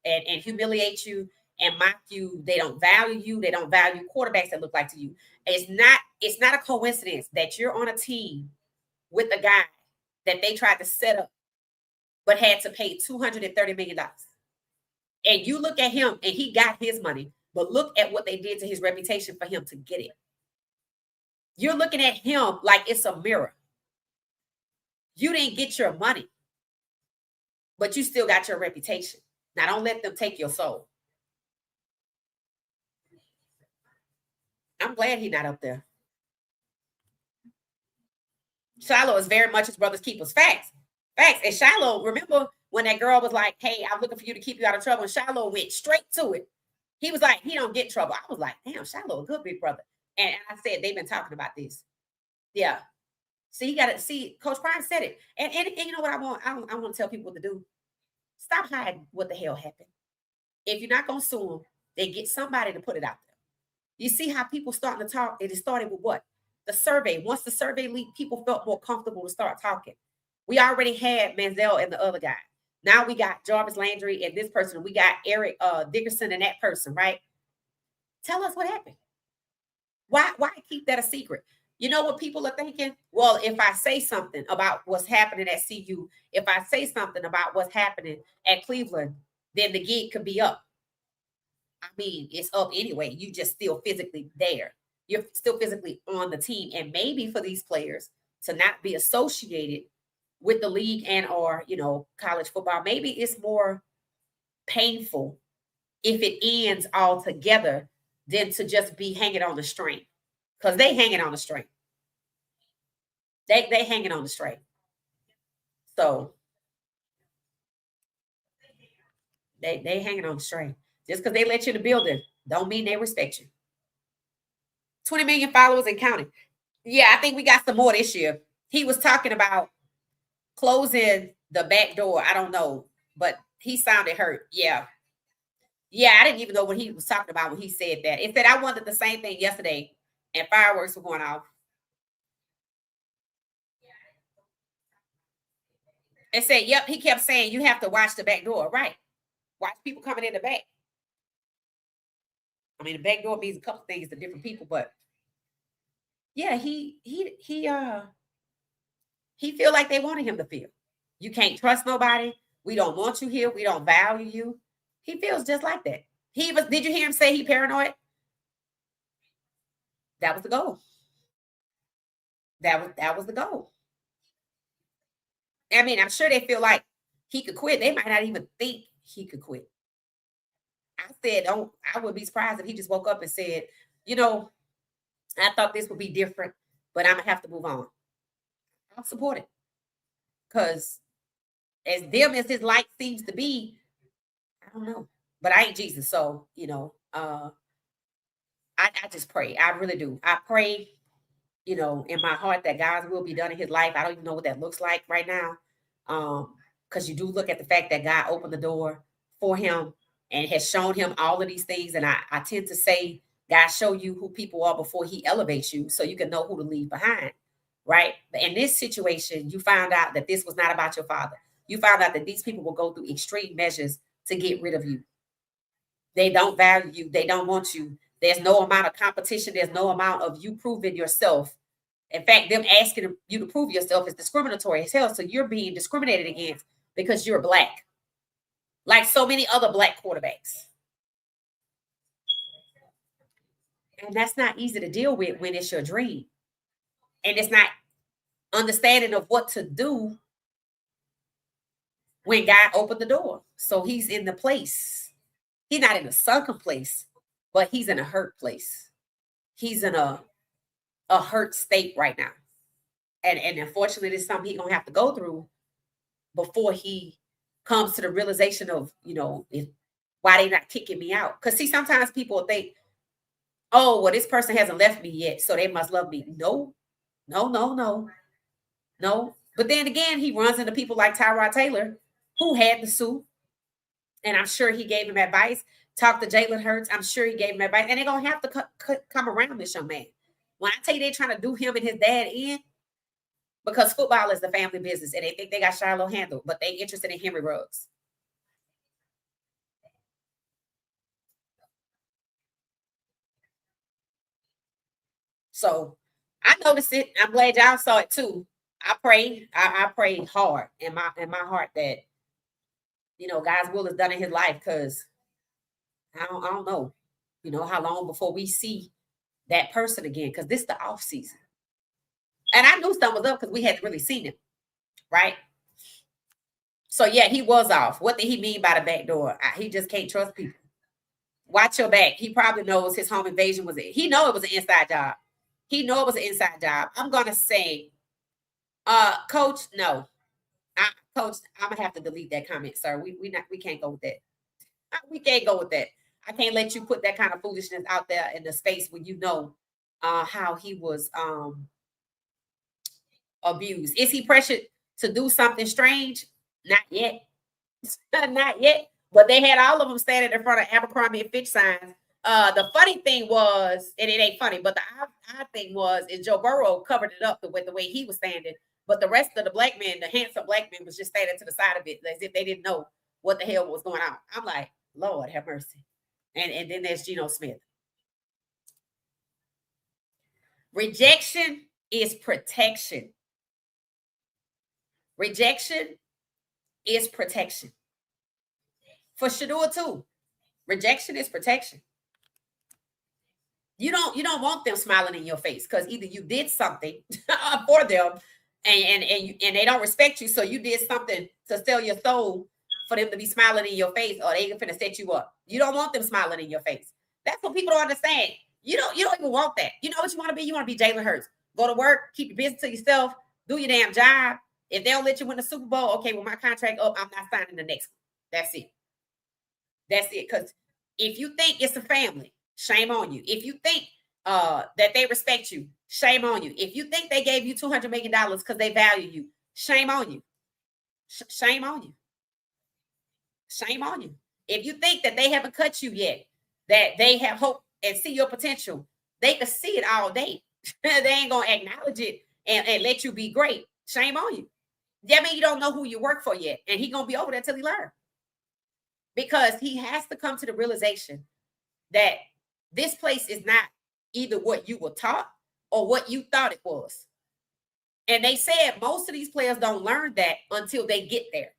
and humiliate you and mock you. They don't value you. They don't value quarterbacks that look like to you. It's not a coincidence that you're on a team with a guy that they tried to set up but had to pay $230 million. And you look at him and he got his money, but look at what they did to his reputation for him to get it. You're looking at him like it's a mirror. You didn't get your money, but you still got your reputation. Now, don't let them take your soul. I'm glad he's not up there. Shilo is very much his brother's keeper's facts. Facts. And Shilo, remember when that girl was like, hey, I'm looking for you to keep you out of trouble. And Shilo went straight to it. He was like, he don't get in trouble. I was like, damn, Shilo, a good big brother. And I said, they've been talking about this. Yeah. See, you got to see, Coach Prime said it. And you know what I want? I want to tell people what to do. Stop hiding what the hell happened. If you're not going to sue them, then get somebody to put it out there. You see how people starting to talk? It started with what? The survey. Once the survey leaked, people felt more comfortable to start talking. We already had Manziel and the other guy. Now we got Jarvis Landry and this person. We got Eric Dickerson and that person, right? Tell us what happened. Why keep that a secret? You know what people are thinking? Well, if I say something about what's happening at CU, if I say something about what's happening at Cleveland, then the gig could be up. I mean, it's up anyway. You just still physically there. You're still physically on the team. And maybe for these players to not be associated with the league and or, college football, maybe it's more painful if it ends altogether than to just be hanging on the string. Because they hanging on the string. They hanging on the string. So they hanging on the string. Just because they let you in the building don't mean they respect you. 20 million followers and counting. Yeah, I think we got some more this year. He was talking about closing the back door. I don't know, but he sounded hurt. Yeah. Yeah, I didn't even know what he was talking about when he said that. It said I wanted the same thing yesterday and fireworks were going off. It said, yep, he kept saying you have to watch the back door. Right. Watch people coming in the back. I mean, the back door means a couple things to different people, but yeah, he feel like they wanted him to feel. You can't trust nobody. We don't want you here. We don't value you. He feels just like that. Did you hear him say he paranoid? That was the goal. That was the goal. I mean, I'm sure they feel like he could quit. They might not even think he could quit. I said, I would be surprised if he just woke up and said, I thought this would be different, but I'm gonna have to move on. I'll support it. Because as dim as his light seems to be, I don't know. But I ain't Jesus. So, I just pray. I really do. I pray, in my heart that God's will be done in his life. I don't even know what that looks like right now. Because you do look at the fact that God opened the door for him and has shown him all of these things. And I tend to say, God show you who people are before he elevates you so you can know who to leave behind. Right. But in this situation, you found out that this was not about your father. You found out that these people will go through extreme measures to get rid of you. They don't value you. They don't want you. There's no amount of competition. There's no amount of you proving yourself. In fact, them asking you to prove yourself is discriminatory as hell. So you're being discriminated against because you're black. Like so many other black quarterbacks. And that's not easy to deal with when it's your dream. And it's not understanding of what to do when God opened the door. So he's in the place. He's not in a sunken place, but he's in a hurt place. He's in a hurt state right now. And unfortunately, this is something he's going to have to go through before he comes to the realization of, why they not kicking me out. Because see, sometimes people think, oh, well, this person hasn't left me yet, so they must love me. No. But then again, he runs into people like Tyrod Taylor, who had the suit. And I'm sure he gave him advice. Talked to Jalen Hurts. I'm sure he gave him advice. And they're going to have to come around this young man. When I tell you they're trying to do him and his dad in, because football is the family business and they think they got Shilo handled, but they interested in Henry Ruggs. So I noticed it. I'm glad y'all saw it too. I pray hard in my heart that God's will is done in his life, because I don't know, how long before we see that person again, because this is the off season. And I knew something was up because we hadn't really seen him, right? So yeah, he was off. What did he mean by the back door? He just can't trust people. Watch your back. He probably knows his home invasion was it. He know it was an inside job. I'm gonna say, Coach, no. Coach, I'm gonna have to delete that comment, sir. We can't go with that. We can't go with that. I can't let you put that kind of foolishness out there in the space when you know how he was abused. Is he pressured to do something strange? Not yet. Not yet. But they had all of them standing in front of Abercrombie and Fitch signs. The funny thing was, and it ain't funny, but the odd thing was, is Joe Burrow covered it up the way he was standing. But the rest of the black men, the handsome black men, was just standing to the side of it as if they didn't know what the hell was going on. I'm like, Lord have mercy. And then there's Geno Smith. Rejection is protection. Rejection is protection. For Shedeur too. Rejection is protection. You don't want them smiling in your face, because either you did something for them and they don't respect you, so you did something to sell your soul for them to be smiling in your face, or they finna set you up. You don't want them smiling in your face. That's what people don't understand. You don't even want that. You know what you want to be? You want to be Jalen Hurts. Go to work, keep your business to yourself, do your damn job. If they don't let you win the Super Bowl, okay, well, my contract up, I'm not signing the next one. That's it. That's it. Because if you think it's a family, shame on you. If you think that they respect you, shame on you. If you think they gave you $200 million because they value you, shame on you. Shame on you. Shame on you. If you think that they haven't cut you yet, that they have hope and see your potential, they can see it all day. They ain't going to acknowledge it and let you be great. Shame on you. That means you don't know who you work for yet. And he's going to be over there till he learns. Because he has to come to the realization that this place is not either what you were taught or what you thought it was. And they said most of these players don't learn that until they get there.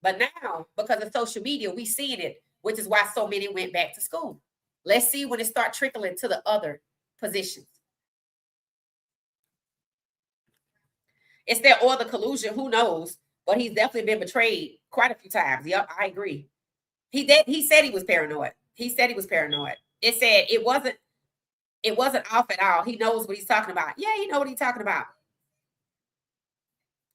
But now, because of social media, we seeing it, which is why so many went back to school. Let's see when it start trickling to the other positions. It's there or the collusion, who knows? But he's definitely been betrayed quite a few times. Yep, I agree. He said he was paranoid. He said he was paranoid. It said it wasn't off at all. He knows what he's talking about. Yeah, he knows what he's talking about.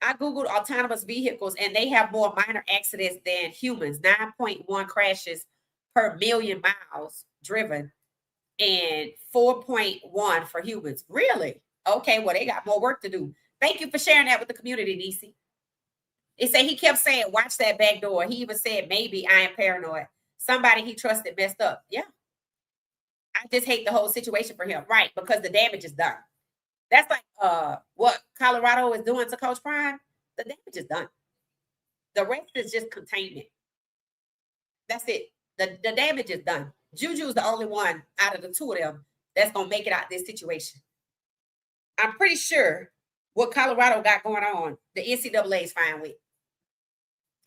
I Googled autonomous vehicles, and they have more minor accidents than humans. 9.1 crashes per million miles driven and 4.1 for humans. Really? Okay, well, they got more work to do. Thank you for sharing that with the community, Nisi. It said he kept saying, watch that back door. He even said, maybe I am paranoid. Somebody he trusted messed up. Yeah. I just hate the whole situation for him. Right, because the damage is done. That's like what Colorado is doing to Coach Prime. The damage is done. The rest is just containment. That's it. The damage is done. Juju is the only one out of the two of them that's going to make it out of this situation. I'm pretty sure what Colorado got going on, the NCAA is fine with.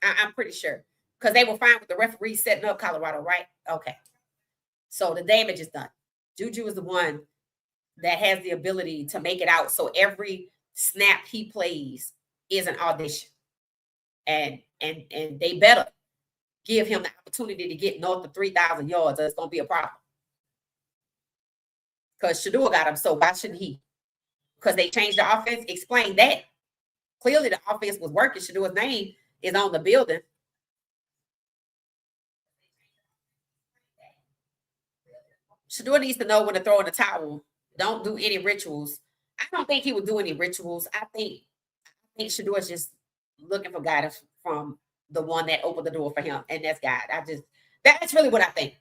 I'm pretty sure. Because they were fine with the referee setting up Colorado, right? Okay. So the damage is done. Juju is the one that has the ability to make it out. So every snap he plays is an audition. And they better give him the opportunity to get north of 3,000 yards, or it's going to be a problem. Because Shedeur got him, so why shouldn't he? Because they changed the offense. Explain that. Clearly the offense was working. Shedeur's name is on the building. Shedeur needs to know when to throw in the towel. Don't do any rituals. I don't think he would do any rituals. I think Shedeur is just looking for guidance from the one that opened the door for him, and that's God. That's really what I think.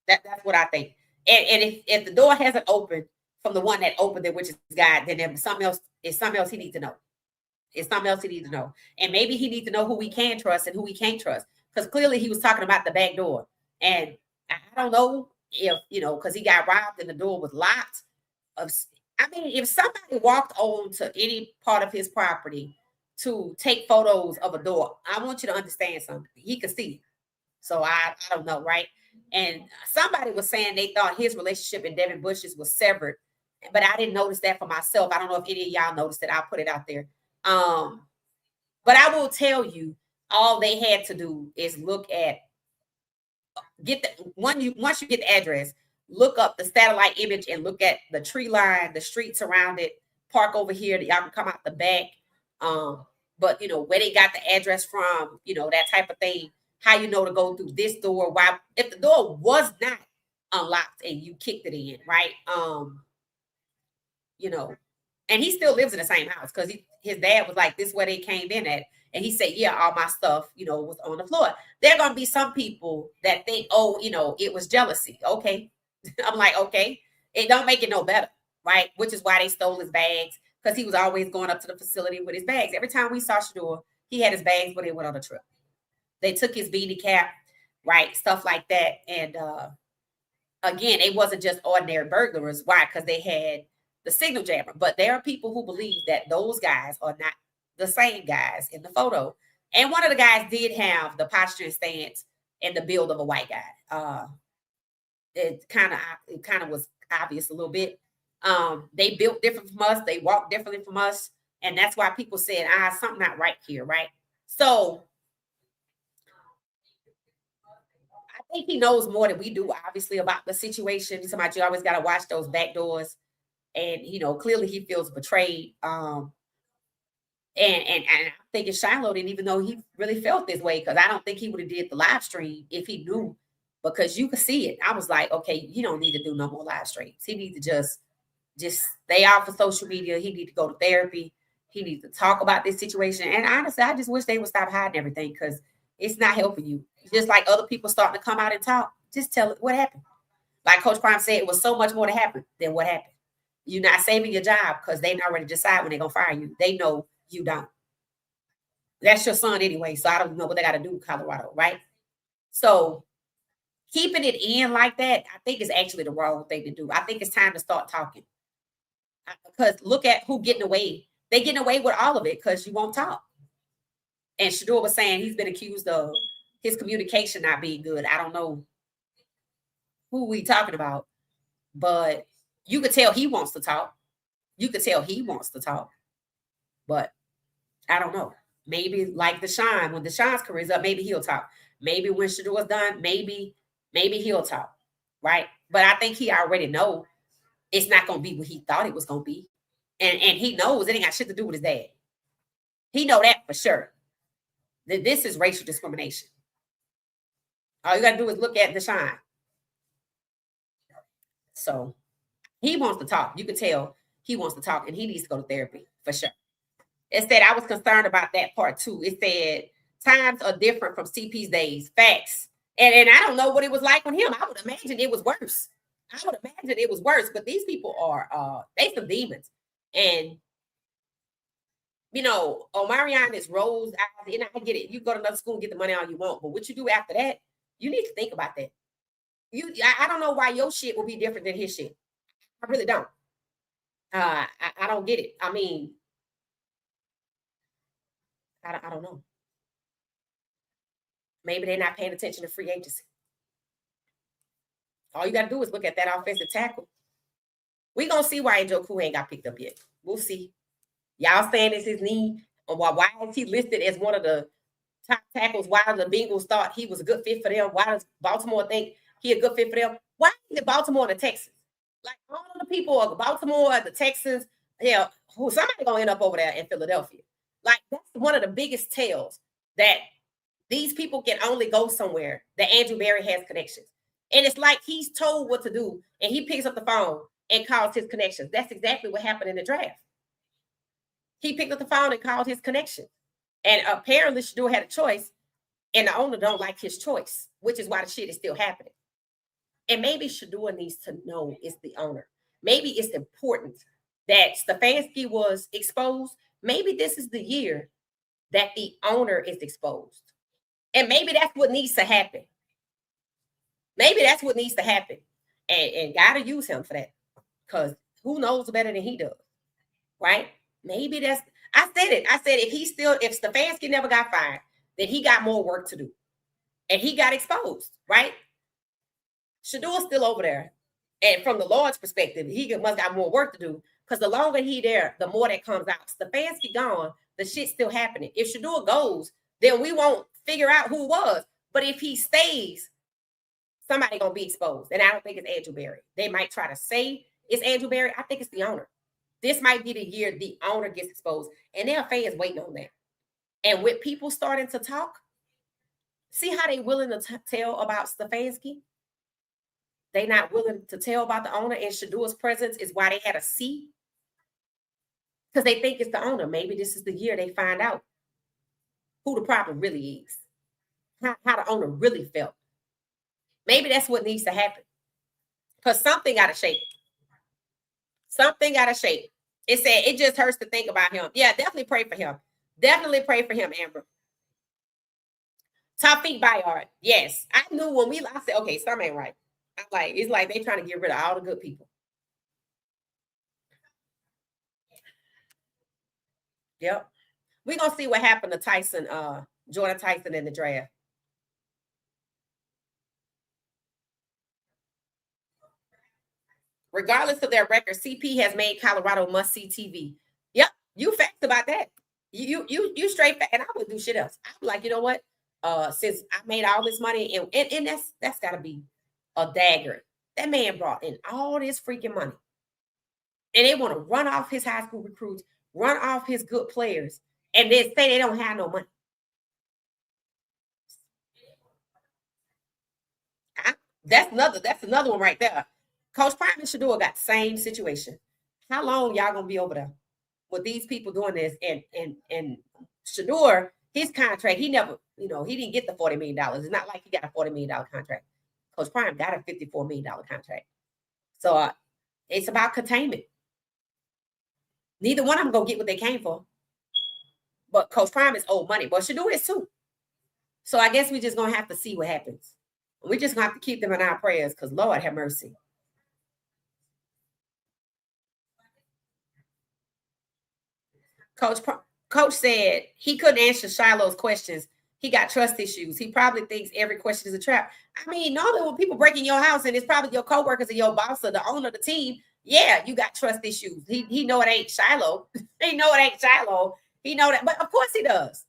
That's what I think. And if the door hasn't opened from the one that opened it, which is God, then there's something else he needs to know. It's something else he needs to know. And maybe he needs to know who we can trust and who we can't trust. Because clearly he was talking about the back door. And I don't know if, because he got robbed and the door was locked. If somebody walked on to any part of his property to take photos of a door, I want you to understand something. He could see it. So I don't know, right? And somebody was saying they thought his relationship and Devin Bush's was severed, but I didn't notice that for myself. I don't know if any of y'all noticed it. I'll put it out there. But I will tell you, all they had to do is once you get the address, look up the satellite image and look at the tree line, the streets around it, park over here, that y'all can come out the back. But where they got the address from, that type of thing, how to go through this door. Why, if the door was not unlocked and you kicked it in, right? And he still lives in the same house because his dad was like, this is where they came in at. And he said, yeah, all my stuff, was on the floor. There are going to be some people that think, it was jealousy. Okay. I'm like, okay, it don't make it no better, right? Which is why they stole his bags, because he was always going up to the facility with his bags. Every time we saw Shedeur, he had his bags when they went on the trip. They took his beanie cap, right? Stuff like that. And again, it wasn't just ordinary burglars. Why? Because they had the signal jammer. But there are people who believe that those guys are not the same guys in the photo. And one of the guys did have the posture and stance and the build of a white guy. It kind of was obvious a little bit. They built different from us. They walked differently from us. And that's why people said, something not right here, right? So think he knows more than we do, obviously, about the situation. Somebody, you always got to watch those back doors. And, clearly he feels betrayed. And I'm thinking Shilo didn't even know he really felt this way, because I don't think he would have did the live stream if he knew, because you could see it. I was like, okay, you don't need to do no more live streams. He needs to just stay off of social media. He needs to go to therapy. He needs to talk about this situation. And honestly, I just wish they would stop hiding everything, because it's not helping you. Just like other people starting to come out and talk, just tell it what happened. Like Coach Prime said, it was so much more to happen than what happened. You're not saving your job because they already decide when they're going to fire you. They know you don't. That's your son anyway, so I don't know what they got to do in Colorado, right? So keeping it in like that, I think is actually the wrong thing to do. I think it's time to start talking. Because look at who getting away. They're getting away with all of it because you won't talk. And Shedeur was saying he's been accused of his communication not being good. I don't know who we talking about, but you could tell he wants to talk. You could tell he wants to talk, but I don't know. Maybe like Deshaun, when Deshaun's career is up, maybe he'll talk. Maybe when Shedeur's done, maybe he'll talk, right? But I think he already know it's not going to be what he thought it was going to be. And he knows it ain't got shit to do with his dad. He know that for sure. That this is racial discrimination. All you got to do is look at Deshaun. So he wants to talk. You can tell he wants to talk, and he needs to go to therapy for sure. It said, I was concerned about that part too. It said, times are different from CP's days. Facts. And I don't know what it was like on him. I would imagine it was worse. But these people are, they some demons. And, Omarion is rose. I get it. You go to another school and get the money all you want. But what you do after that, you need to think about that. I don't know why your shit will be different than his shit. I really don't. I don't get it. I mean, I don't know. Maybe they're not paying attention to free agency. All you got to do is look at that offensive tackle. We're going to see why Njoku ain't got picked up yet. We'll see. Y'all saying it's his knee. Or why is he listed as one of the top tackles? Why the Bengals thought he was a good fit for them? Why does Baltimore think he a good fit for them? Why is it Baltimore and the Texans? Like all of the people of Baltimore, the Texans, somebody going to end up over there in Philadelphia. Like that's one of the biggest tells that these people can only go somewhere that Andrew Berry has connections. And it's like he's told what to do, and he picks up the phone and calls his connections. That's exactly what happened in the draft. He picked up the phone and called his connections. And apparently Shedeur had a choice, and the owner don't like his choice, which is why the shit is still happening. And maybe Shedeur needs to know it's the owner. Maybe it's important that Stefanski was exposed. Maybe this is the year that the owner is exposed. And maybe that's what needs to happen. And got to use him for that. Because who knows better than he does, right? Maybe I said it. I said if Stefanski never got fired, then he got more work to do. And he got exposed, right? Shedeur's still over there. And from the Lord's perspective, he must got more work to do. Because the longer he there, the more that comes out. Stefanski gone, the shit's still happening. If Shedeur goes, then we won't figure out who it was. But if he stays, somebody gonna be exposed. And I don't think it's Andrew Berry. They might try to say it's Andrew Berry. I think it's the owner. This might be the year the owner gets exposed. And there are fans waiting on that. And with people starting to talk, see how they willing to tell about Stefanski? They not willing to tell about the owner, and Shedeur's presence is why they had a seat. Because they think it's the owner. Maybe this is the year they find out who the problem really is. How the owner really felt. Maybe that's what needs to happen. Because something got to shake. Something got to shake. It said it just hurts to think about him. Yeah, definitely pray for him. Definitely pray for him, Amber. Taufik Bayard. Yes. I knew when I said, okay, something ain't right. I'm like, it's like they trying to get rid of all the good people. Yep. We're going to see what happened to Jordan Tyson in the draft. Regardless of their record, CP has made Colorado must-see TV. Yep, you facts about that. You straight fact, and I wouldn't do shit else. I'm like, you know what? since I made all this money, and that's got to be a dagger. That man brought in all this freaking money, and they want to run off his high school recruits, run off his good players, and then say they don't have no money. That's another one right there. Coach Prime and Shedeur got the same situation. How long y'all gonna be over there with these people doing this? And Shedeur, his contract, he never, he didn't get the $40 million. It's not like he got a $40 million contract. Coach Prime got a $54 million contract. So it's about containment. Neither one of them gonna get what they came for. But Coach Prime is old money. But Shedeur is too. So I guess we just gonna have to see what happens. We just gonna have to keep them in our prayers because Lord have mercy. Coach said he couldn't answer Shiloh's questions. He got trust issues. He probably thinks every question is a trap. I mean, normally when people break in your house and it's probably your coworkers or your boss or the owner of the team, yeah, you got trust issues. He know it ain't Shilo. He know it ain't Shilo. He know that, but of course he does.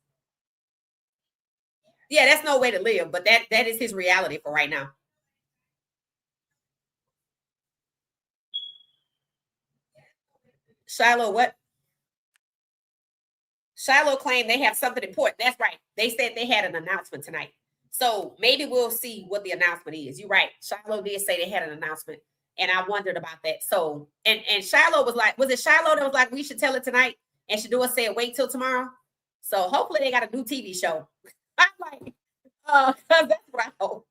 Yeah, that's no way to live, but that is his reality for right now. Shilo, what? Shilo claimed they have something important. That's right. They said they had an announcement tonight. So maybe we'll see what the announcement is. You're right. Shilo did say they had an announcement. And I wondered about that. So, and Shilo was like, was it Shilo that was like, we should tell it tonight? And Shedeur said, wait till tomorrow. So hopefully they got a new TV show. I'm like, because that's what I hope.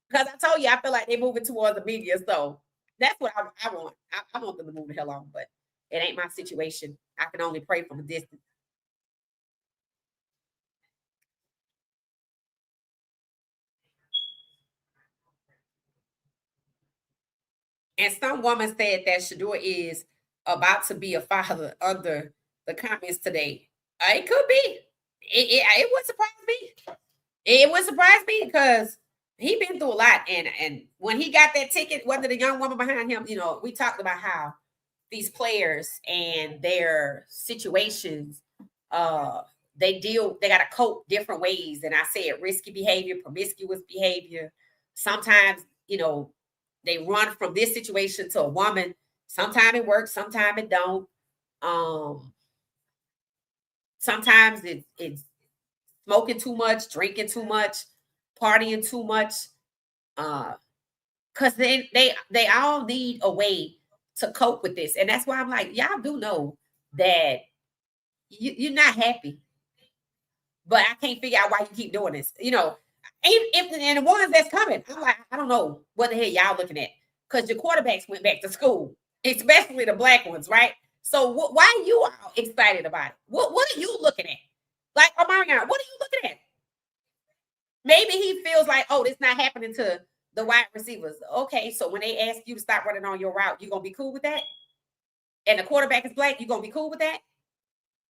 Because I told you, I feel like they're moving towards the media. So that's what I want. I want them to move the hell on, but it ain't my situation. I can only pray from a distance. And some woman said that Shedeur is about to be a father under the comments today. It could be. It would surprise me. It would surprise me because he been through a lot. And when he got that ticket, whether the young woman behind him, we talked about how these players and their situations, they got to cope different ways. And I said risky behavior, promiscuous behavior. Sometimes, they run from this situation to a woman. Sometimes it works, sometimes it don't. Sometimes it's smoking too much, drinking too much, partying too much. Because they all need a way to cope with this. And that's why I'm like, y'all do know that you're not happy. But I can't figure out why you keep doing this. And the ones that's coming, I'm like, I don't know what the hell y'all looking at. Because your quarterbacks went back to school, especially the black ones, right? So why are you all excited about it? What are you looking at? Like, Omarion, what are you looking at? Maybe he feels like, oh, this not happening to the wide receivers. Okay, so when they ask you to stop running on your route, you gonna be cool with that? And the quarterback is black, you gonna be cool with that?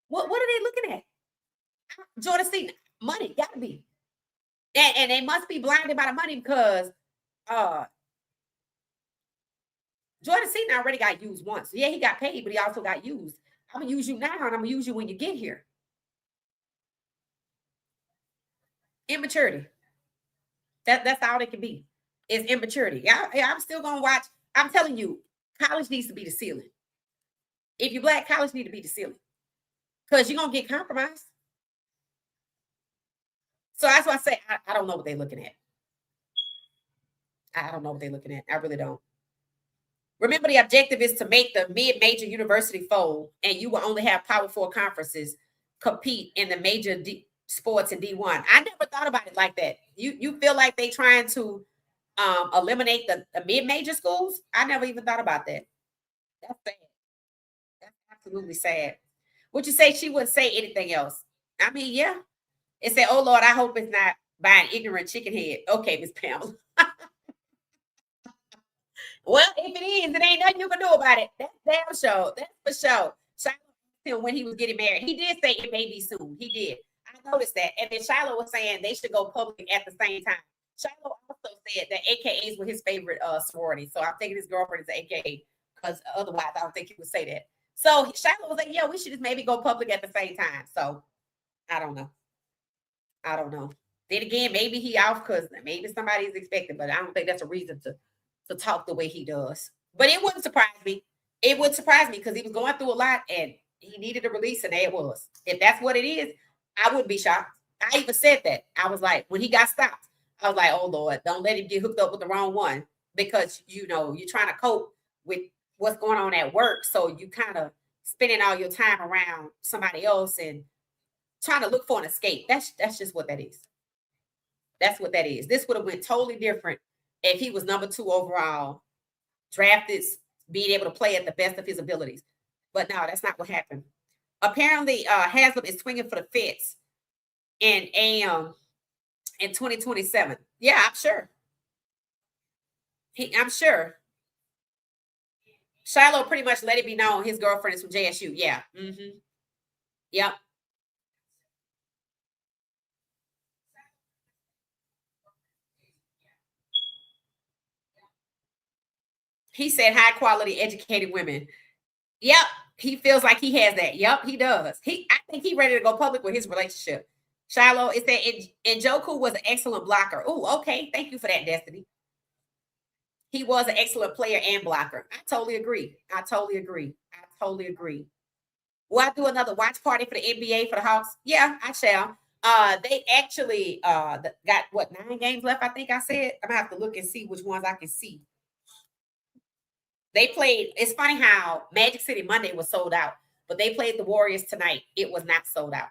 What are they looking at? Jordan Seaton, money, gotta be. And they must be blinded by the money because Jordan Seaton already got used once. Yeah, he got paid, but he also got used. I'm gonna use you now, and I'm gonna use you when you get here. Immaturity. That's all it can be. It's immaturity. I'm still gonna watch. I'm telling you, college needs to be the ceiling. If you're black, college need to be the ceiling. Because you're gonna get compromised. So that's why I say I don't know what they're looking at. I don't know what they're looking at. I really don't. Remember, the objective is to make the mid-major university fold, and you will only have Power 4 conferences compete in the major sports in D1. I never thought about it like that. You feel like they trying to eliminate the mid-major schools? I never even thought about that. That's sad. That's absolutely sad. Would you say she wouldn't say anything else? I mean, yeah. It said, oh, Lord, I hope it's not by an ignorant chicken head. Okay, Miss Pamela. Well, if it is, it ain't nothing you can do about it. That's damn sure. That's for sure. Shiloh asked him when he was getting married. He did say it may be soon. He did. I noticed that. And then Shiloh was saying they should go public at the same time. Shiloh also said that AKAs were his favorite sorority. So I'm thinking his girlfriend is an AKA because otherwise I don't think he would say that. So Shiloh was like, yeah, we should just maybe go public at the same time. So I don't know. Then again, maybe he off because maybe somebody's expecting, but I don't think that's a reason to talk the way he does. But it wouldn't surprise me. It would surprise me because he was going through a lot and he needed a release, and there it was. If that's what it is, I wouldn't be shocked. I even said that. I was like, when he got stopped, I was like, oh Lord, don't let him get hooked up with the wrong one, because you know you're trying to cope with what's going on at work. So you kind of spending all your time around somebody else and trying to look for an escape. That's just what that is. That's what that is. This would have went totally different if he was number 2 overall, drafted, being able to play at the best of his abilities. But no, that's not what happened. Apparently, Haslam is swinging for the fence in AM in 2027. Yeah, I'm sure. I'm sure. Shilo pretty much let it be known his girlfriend is from JSU. Yeah. Mm-hmm. Yep. He said high quality educated women. Yep. He feels like he has that. Yep, he does. I think he's ready to go public with his relationship. Shilo, it said Njoku was an excellent blocker. Oh, okay. Thank you for that, Destiny. He was an excellent player and blocker. I totally agree. I totally agree. I totally agree. Will I do another watch party for the NBA for the Hawks? Yeah, I shall. They actually got what 9 games left. I think I said. I'm gonna have to look and see which ones I can see. They played. It's funny how Magic City Monday was sold out, but they played the Warriors tonight. It was not sold out.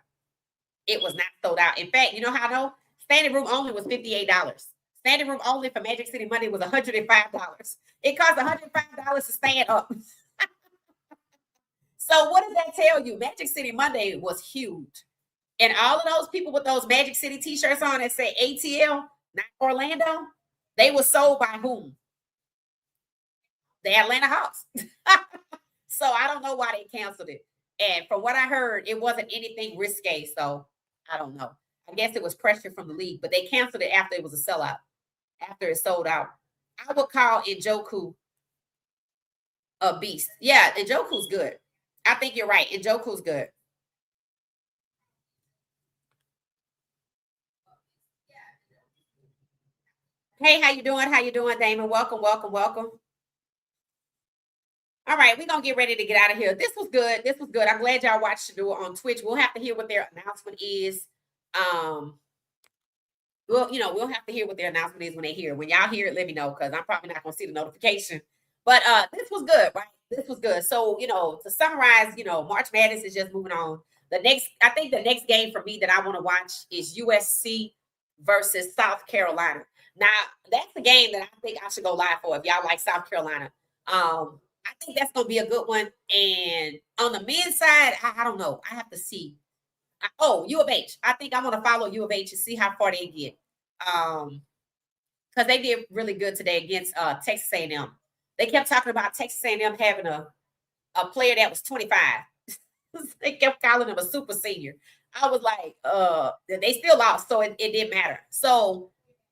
It was not sold out. In fact, you know how I know? Standing room only was $58. Standing room only for Magic City Monday was $105. It cost $105 to stand up. So what does that tell you? Magic City Monday was huge. And all of those people with those Magic City t-shirts on that say ATL, not Orlando, they were sold by whom? The Atlanta Hawks. So I don't know why they canceled it. And from what I heard, it wasn't anything risque. So I don't know. I guess it was pressure from the league, but they canceled it after it was a sellout, after it sold out. I would call Njoku a beast. Yeah, Njoku's good. I think you're right. Njoku's good. Hey, how you doing? How you doing, Damon? Welcome, welcome, welcome. All right, we're gonna get ready to get out of here. This was good. This was good. I'm glad y'all watched Shedeur on Twitch. We'll have to hear what their announcement is. We'll have to hear what their announcement is when they hear it. When y'all hear it, let me know, because I'm probably not gonna see the notification. But this was good, right? This was good. So, to summarize, March Madness is just moving on. I think the next game for me that I want to watch is USC versus South Carolina. Now, that's the game that I think I should go live for if y'all like South Carolina. I think that's going to be a good one. And on the men's side, I don't know. I have to see. U of H. I think I want to follow U of H and see how far they get. Because they did really good today against Texas A&M. They kept talking about Texas A&M having a player that was 25. They kept calling him a super senior. I was like, they still lost, so it didn't matter. So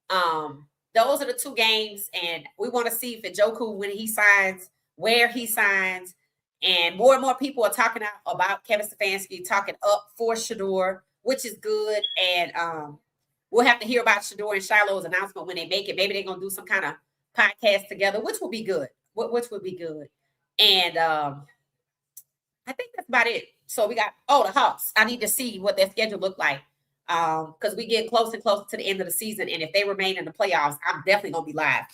those are the 2 games, and we want to see if Njoku, when he signs, where he signs, and more people are talking about Kevin Stefanski, talking up for Shedeur, which is good. And we'll have to hear about Shedeur and Shiloh's announcement when they make it. Maybe they're gonna do some kind of podcast together, which will be good. Which would be good. And I think that's about it. So we got the Hawks. I need to see what their schedule look like. Because we get close and close to the end of the season. And if they remain in the playoffs, I'm definitely gonna be live.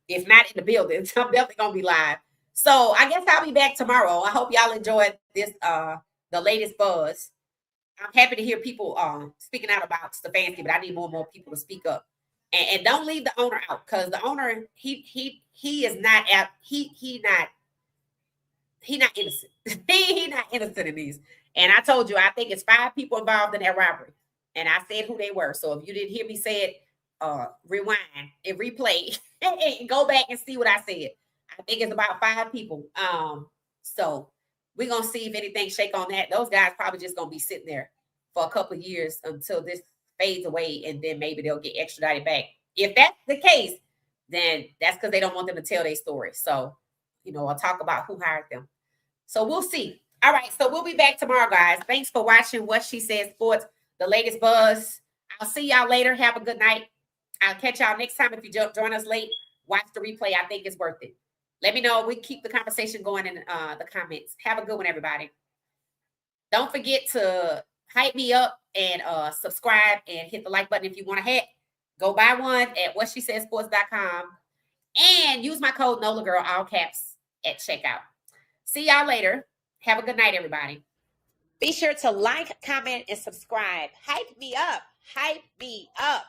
If not in the building, I'm definitely gonna be live. So I guess I'll be back tomorrow. I hope y'all enjoyed this the latest buzz. I'm happy to hear people speaking out about Stefanski, but I need more and more people to speak up. And don't leave the owner out, because the owner, he is not not innocent. He not innocent in these. And I told you, I think it's 5 people involved in that robbery. And I said who they were. So if you didn't hear me say it, rewind and replay and go back and see what I said. I think it's about 5 people. So we're gonna see if anything shake on that. Those guys probably just gonna be sitting there for a couple of years until this fades away, and then maybe they'll get extradited back. If that's the case, then that's because they don't want them to tell their story. So, I'll talk about who hired them. So we'll see. All right, so we'll be back tomorrow, guys. Thanks for watching What She Said Sports, the latest buzz. I'll see y'all later. Have a good night. I'll catch y'all next time. If you join us late, watch the replay. I think it's worth it. Let me know. We keep the conversation going in the comments. Have a good one, everybody. Don't forget to hype me up and subscribe and hit the like button if you want a hat. Go buy one at whatshesaidsports.com and use my code NOLAGIRL, all caps, at checkout. See y'all later. Have a good night, everybody. Be sure to like, comment, and subscribe. Hype me up. Hype me up.